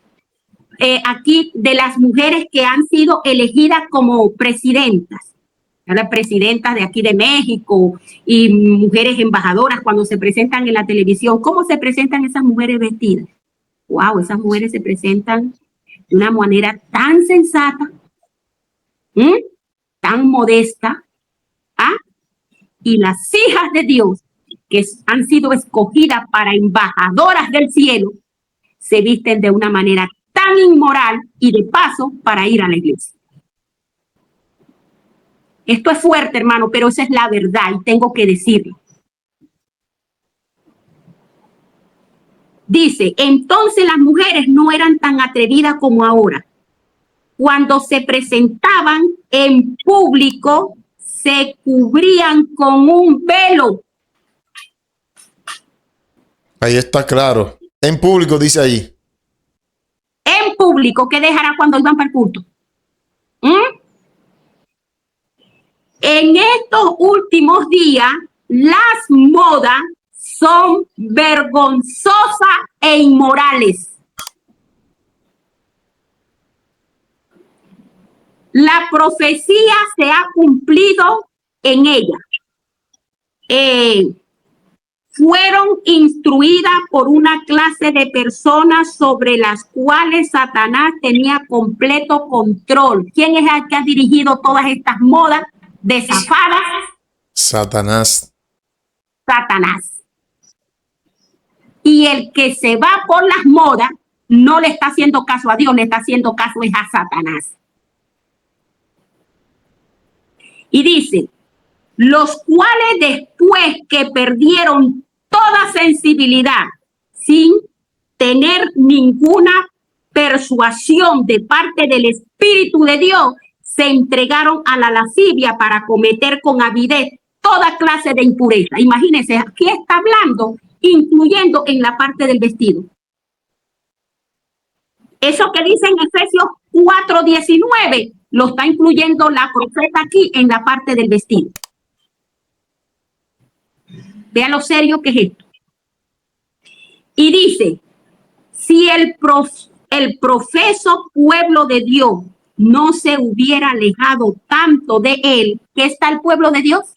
aquí de las mujeres que han sido elegidas como presidentas. Las presidentas de aquí de México y mujeres embajadoras cuando se presentan en la televisión. ¿Cómo se presentan esas mujeres vestidas? Wow, esas mujeres se presentan de una manera tan sensata, tan modesta, y las hijas de Dios que han sido escogidas para embajadoras del cielo se visten de una manera tan inmoral y de paso para ir a la iglesia. Esto es fuerte, hermano, pero esa es la verdad y tengo que decirlo. Dice, entonces las mujeres no eran tan atrevidas como ahora. Cuando se presentaban en público, se cubrían con un velo. Ahí está claro. En público, dice ahí. En público, ¿qué dejará cuando iban para el culto? En estos últimos días, las modas son vergonzosas e inmorales. La profecía se ha cumplido en ella. Fueron instruidas por una clase de personas sobre las cuales Satanás tenía completo control. ¿Quién es el que ha dirigido todas estas modas desafadas? Satanás. Satanás. Y el que se va por las modas no le está haciendo caso a Dios, le está haciendo caso es a Satanás. Y dice, los cuales después que perdieron toda sensibilidad, sin tener ninguna persuasión de parte del Espíritu de Dios, se entregaron a la lascivia para cometer con avidez toda clase de impureza. Imagínense, aquí está hablando, incluyendo en la parte del vestido. Eso que dice en Efesios 4:19 lo está incluyendo la profeta aquí en la parte del vestido. Vean lo serio que es esto. Y dice, si el profeso pueblo de Dios no se hubiera alejado tanto de él, ¿qué está el pueblo de Dios?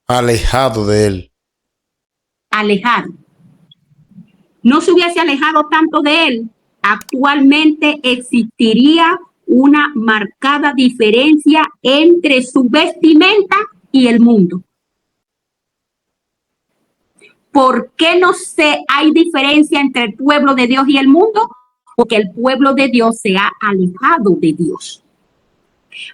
Alejado de él. Alejado. No se hubiese alejado tanto de él, actualmente existiría una marcada diferencia entre su vestimenta y el mundo. ¿Por qué no hay diferencia entre el pueblo de Dios y el mundo? Porque el pueblo de Dios se ha alejado de Dios.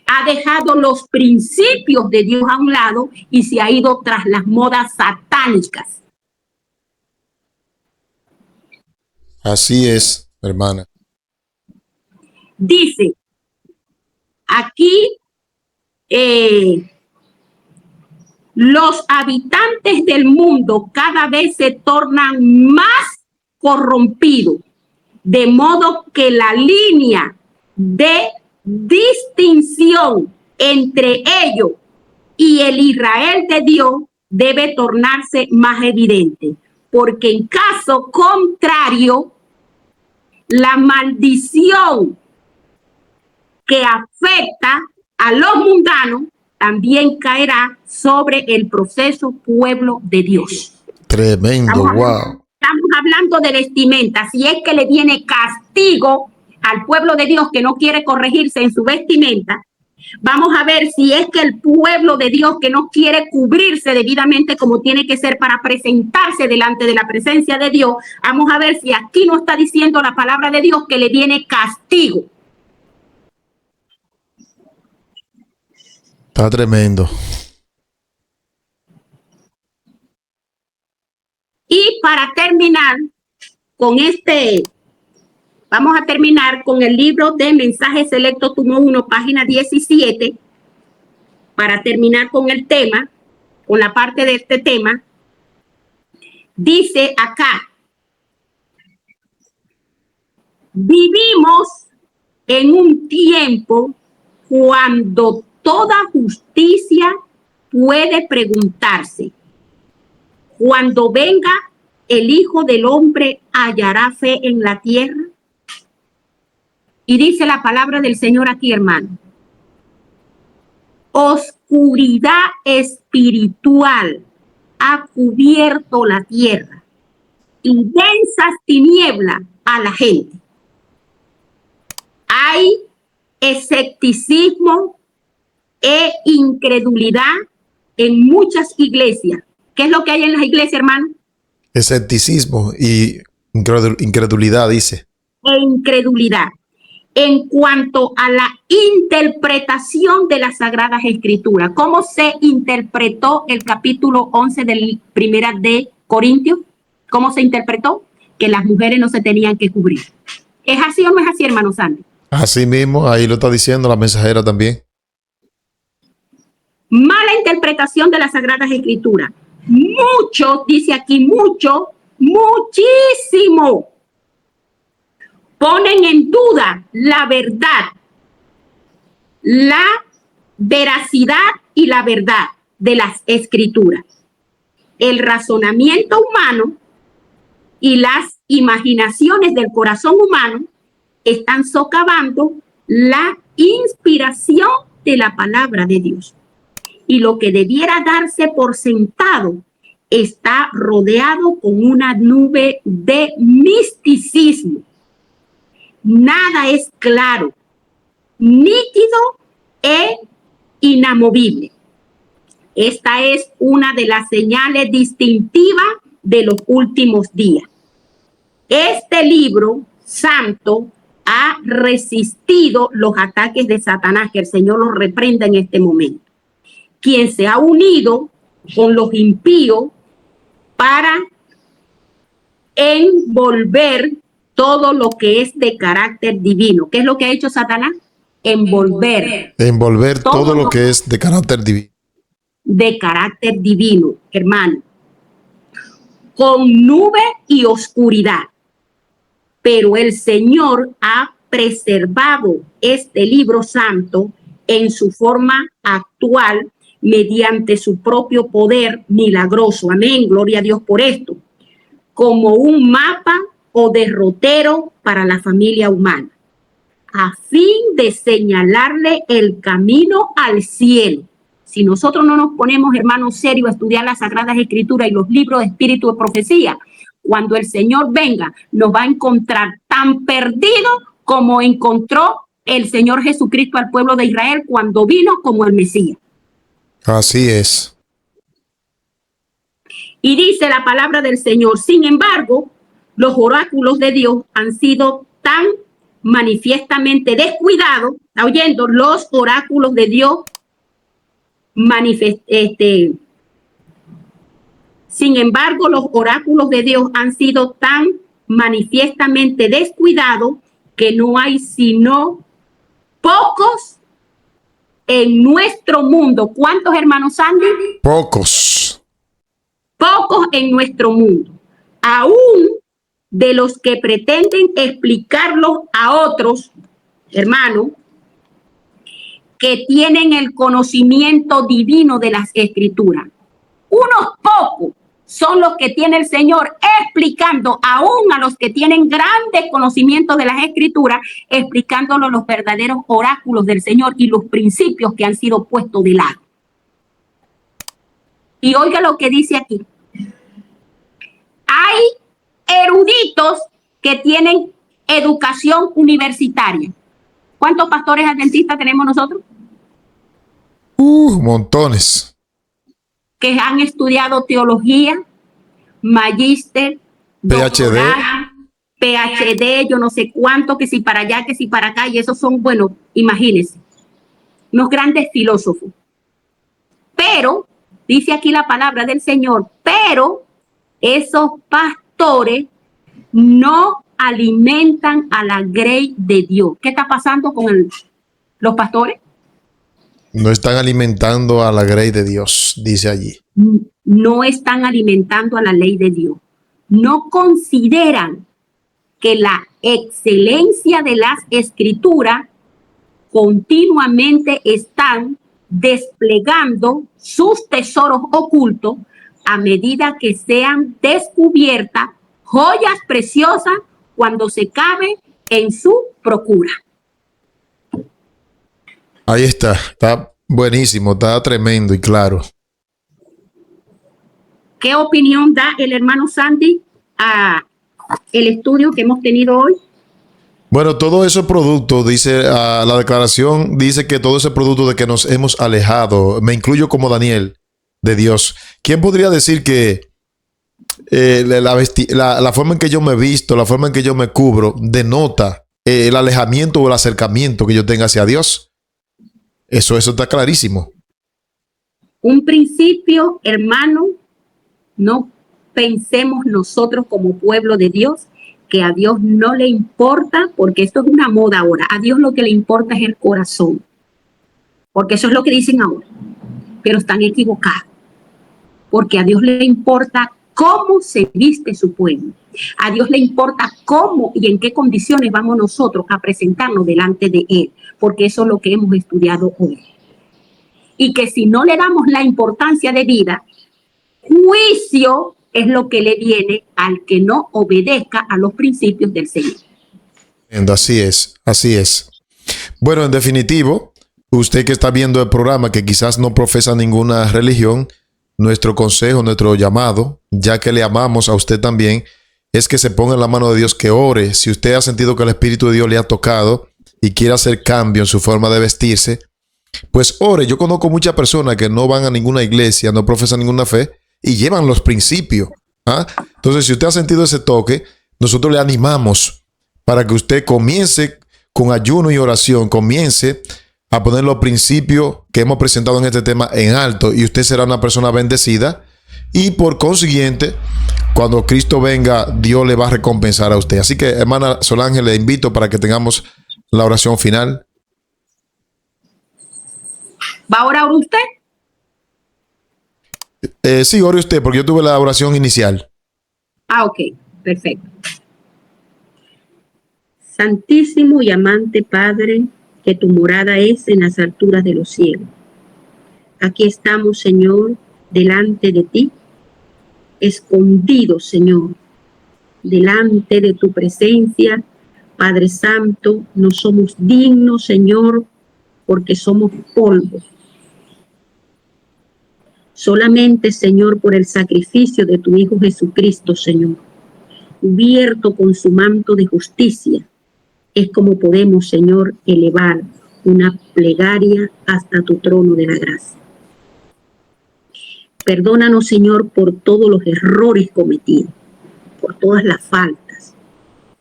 Ha dejado los principios de Dios a un lado y se ha ido tras las modas satánicas. Así es, hermana. Dice, aquí los habitantes del mundo cada vez se tornan más corrompidos, de modo que la línea de distinción entre ellos y el Israel de Dios debe tornarse más evidente, porque en caso contrario, la maldición que afecta a los mundanos también caerá sobre el proceso pueblo de Dios. Tremendo, wow. Estamos hablando de vestimenta. Si es que le viene castigo al pueblo de Dios que no quiere corregirse en su vestimenta, vamos a ver si es que el pueblo de Dios que no quiere cubrirse debidamente como tiene que ser para presentarse delante de la presencia de Dios, vamos a ver si aquí no está diciendo la palabra de Dios que le viene castigo. Está tremendo. Y para terminar con vamos a terminar con el libro de Mensajes Selectos, tomo 1, página 17, para terminar con el tema, con la parte de este tema. Dice acá, vivimos en un tiempo cuando toda justicia puede preguntarse, cuando venga el Hijo del Hombre, ¿hallará fe en la tierra? Y dice la palabra del Señor aquí, hermano. Oscuridad espiritual ha cubierto la tierra y densas tinieblas a la gente. Hay escepticismo e incredulidad en muchas iglesias. ¿Qué es lo que hay en las iglesias, hermano? Escepticismo y incredulidad, dice. E incredulidad en cuanto a la interpretación de las Sagradas Escrituras. ¿Cómo se interpretó el capítulo 11 del Primera de Corintios? ¿Cómo se interpretó? Que las mujeres no se tenían que cubrir. ¿Es así o no es así, hermano Sandy? Así mismo, ahí lo está diciendo la mensajera también. Mala interpretación de las Sagradas Escrituras. Mucho, dice aquí, mucho, muchísimo. Ponen en duda la verdad, la veracidad y la verdad de las Escrituras. El razonamiento humano y las imaginaciones del corazón humano están socavando la inspiración de la palabra de Dios. Y lo que debiera darse por sentado está rodeado con una nube de misticismo. Nada es claro, nítido e inamovible. Esta es una de las señales distintivas de los últimos días. Este libro santo ha resistido los ataques de Satanás, que el Señor los reprenda en este momento. Quien se ha unido con los impíos para envolver todo lo que es de carácter divino. ¿Qué es lo que ha hecho Satanás? Envolver todo lo que es de carácter divino. De carácter divino, hermano. Con nube y oscuridad. Pero el Señor ha preservado este libro santo en su forma actual mediante su propio poder milagroso. Amén, gloria a Dios por esto. Como un mapa o derrotero para la familia humana, a fin de señalarle el camino al cielo. Si nosotros no nos ponemos, hermanos, serios a estudiar las Sagradas Escrituras y los libros de espíritu de profecía, cuando el Señor venga, nos va a encontrar tan perdidos como encontró el Señor Jesucristo al pueblo de Israel cuando vino como el Mesías. Así es. Y dice la palabra del Señor: sin embargo, los oráculos de Dios han sido tan manifiestamente descuidados. ¿Está oyendo? Los oráculos de Dios sin embargo, los oráculos de Dios han sido tan manifiestamente descuidados que no hay sino pocos en nuestro mundo. ¿Cuántos, hermanos Sandy? Pocos. Pocos en nuestro mundo. Aún de los que pretenden explicarlo a otros, hermanos, que tienen el conocimiento divino de las Escrituras. Unos pocos son los que tiene el Señor explicando, aún a los que tienen grandes conocimientos de las Escrituras, explicándolos los verdaderos oráculos del Señor y los principios que han sido puestos de lado. Y oiga lo que dice aquí. Hay eruditos que tienen educación universitaria. ¿Cuántos pastores adventistas tenemos nosotros? Montones. Que han estudiado teología, magíster, PhD, yo no sé cuánto, que si para allá, que si para acá, y esos son, bueno, imagínense, unos grandes filósofos. Pero, dice aquí la palabra del Señor, pero esos pastores no alimentan a la grey de Dios. ¿Qué está pasando con los pastores? No están alimentando a la grey de Dios, dice allí. No están alimentando a la ley de Dios. No consideran que la excelencia de las Escrituras continuamente están desplegando sus tesoros ocultos a medida que sean descubiertas joyas preciosas cuando se cabe en su procura. Ahí está buenísimo, está tremendo y claro. ¿Qué opinión da el hermano Sandy a el estudio que hemos tenido hoy? Bueno, todo ese producto, dice la declaración, dice que todo ese producto de que nos hemos alejado, me incluyo como Daniel, de Dios. ¿Quién podría decir que la forma en que yo me he visto, la forma en que yo me cubro, denota el alejamiento o el acercamiento que yo tenga hacia Dios? Eso está clarísimo. Un principio, hermano, no pensemos nosotros como pueblo de Dios que a Dios no le importa, porque esto es una moda ahora. A Dios lo que le importa es el corazón, porque eso es lo que dicen ahora, pero están equivocados, porque a Dios le importa cómo se viste su pueblo. A Dios le importa cómo y en qué condiciones vamos nosotros a presentarnos delante de Él, porque eso es lo que hemos estudiado hoy. Y que si no le damos la importancia de vida, juicio es lo que le viene al que no obedezca a los principios del Señor. Así es, así es. Bueno, en definitivo, usted que está viendo el programa, que quizás no profesa ninguna religión, nuestro consejo, nuestro llamado, ya que le amamos a usted también, es que se ponga en la mano de Dios, que ore. Si usted ha sentido que el Espíritu de Dios le ha tocado y quiere hacer cambio en su forma de vestirse, pues ore. Yo conozco muchas personas que no van a ninguna iglesia, no profesan ninguna fe y llevan los principios. Entonces, si usted ha sentido ese toque, nosotros le animamos para que usted comience con ayuno y oración, comience a poner los principios que hemos presentado en este tema en alto, y usted será una persona bendecida, y por consiguiente, cuando Cristo venga, Dios le va a recompensar a usted. Así que, hermana Solange, le invito para que tengamos la oración final. ¿Va a orar usted? Sí, ore usted, porque yo tuve la oración inicial. Ok, perfecto. Santísimo y amante Padre, que tu morada es en las alturas de los cielos. Aquí estamos, Señor, delante de ti, escondidos, Señor, delante de tu presencia. Padre Santo, no somos dignos, Señor, porque somos polvo. Solamente, Señor, por el sacrificio de tu Hijo Jesucristo, Señor, cubierto con su manto de justicia, es como podemos, Señor, elevar una plegaria hasta tu trono de la gracia. Perdónanos, Señor, por todos los errores cometidos, por todas las faltas.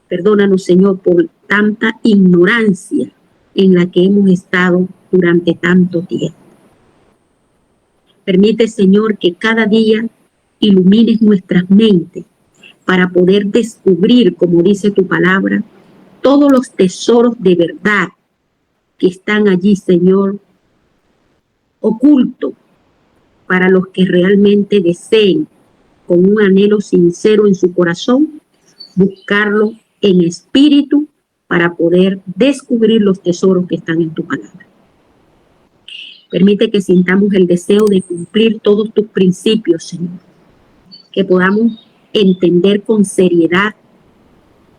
Perdónanos, Señor, por tanta ignorancia en la que hemos estado durante tanto tiempo. Permite, Señor, que cada día ilumines nuestras mentes para poder descubrir, como dice tu palabra, todos los tesoros de verdad que están allí, Señor, ocultos para los que realmente deseen, con un anhelo sincero en su corazón, buscarlo en espíritu para poder descubrir los tesoros que están en tu palabra. Permite que sintamos el deseo de cumplir todos tus principios, Señor. Que podamos entender con seriedad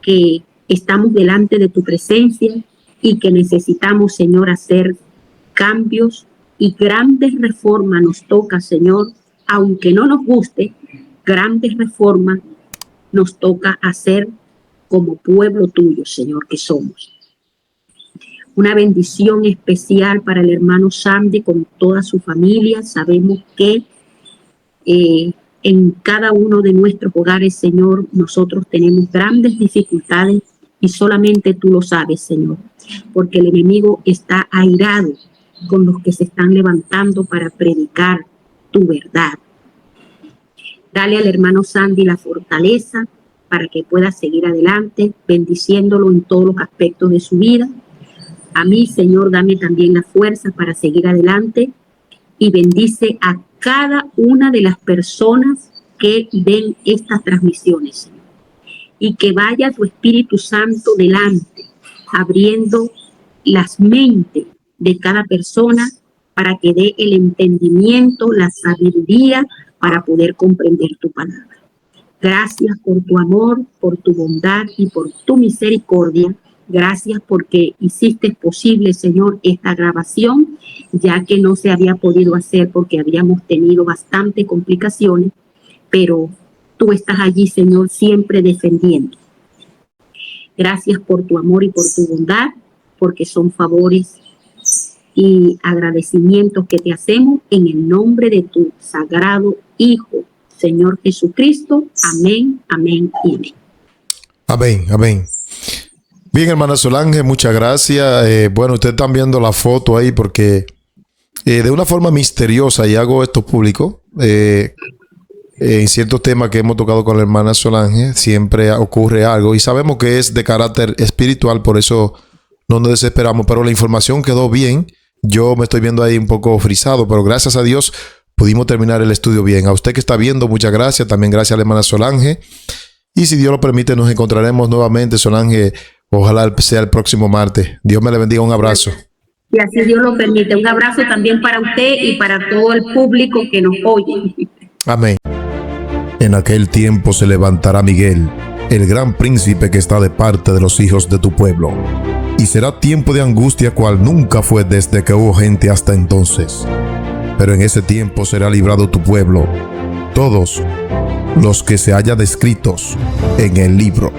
que estamos delante de tu presencia y que necesitamos, Señor, hacer cambios y grandes reformas nos toca, Señor, aunque no nos guste, grandes reformas nos toca hacer como pueblo tuyo, Señor, que somos. Una bendición especial para el hermano Sandy con toda su familia. Sabemos que en cada uno de nuestros hogares, Señor, nosotros tenemos grandes dificultades y solamente tú lo sabes, Señor, porque el enemigo está airado con los que se están levantando para predicar tu verdad. Dale al hermano Sandy la fortaleza para que pueda seguir adelante, bendiciéndolo en todos los aspectos de su vida. A mí, Señor, dame también la fuerza para seguir adelante y bendice a cada una de las personas que ven estas transmisiones, Señor. Y que vaya tu Espíritu Santo delante, abriendo las mentes de cada persona para que dé el entendimiento, la sabiduría para poder comprender tu palabra. Gracias por tu amor, por tu bondad y por tu misericordia. Gracias porque hiciste posible, Señor, esta grabación, ya que no se había podido hacer porque habíamos tenido bastantes complicaciones, pero tú estás allí, Señor, siempre defendiendo. Gracias por tu amor y por tu bondad, porque son favores y agradecimientos que te hacemos en el nombre de tu sagrado Hijo, Señor Jesucristo. Amén, amén y amén. Amén, amén. Bien, hermana Solange, muchas gracias. Bueno, ustedes están viendo la foto ahí porque de una forma misteriosa, y hago esto público, en ciertos temas que hemos tocado con la hermana Solange, siempre ocurre algo y sabemos que es de carácter espiritual, por eso no nos desesperamos, pero la información quedó bien. Yo me estoy viendo ahí un poco frisado, pero gracias a Dios pudimos terminar el estudio bien. A usted que está viendo, muchas gracias. También gracias a la hermana Solange. Y si Dios lo permite, nos encontraremos nuevamente, Solange. Ojalá sea el próximo martes. Dios me le bendiga. Un abrazo. Y así Dios lo permite. Un abrazo también para usted y para todo el público que nos oye. Amén. En aquel tiempo se levantará Miguel, el gran príncipe que está de parte de los hijos de tu pueblo. Y será tiempo de angustia cual nunca fue desde que hubo gente hasta entonces. Pero en ese tiempo será librado tu pueblo, todos los que se hallan descritos en el libro.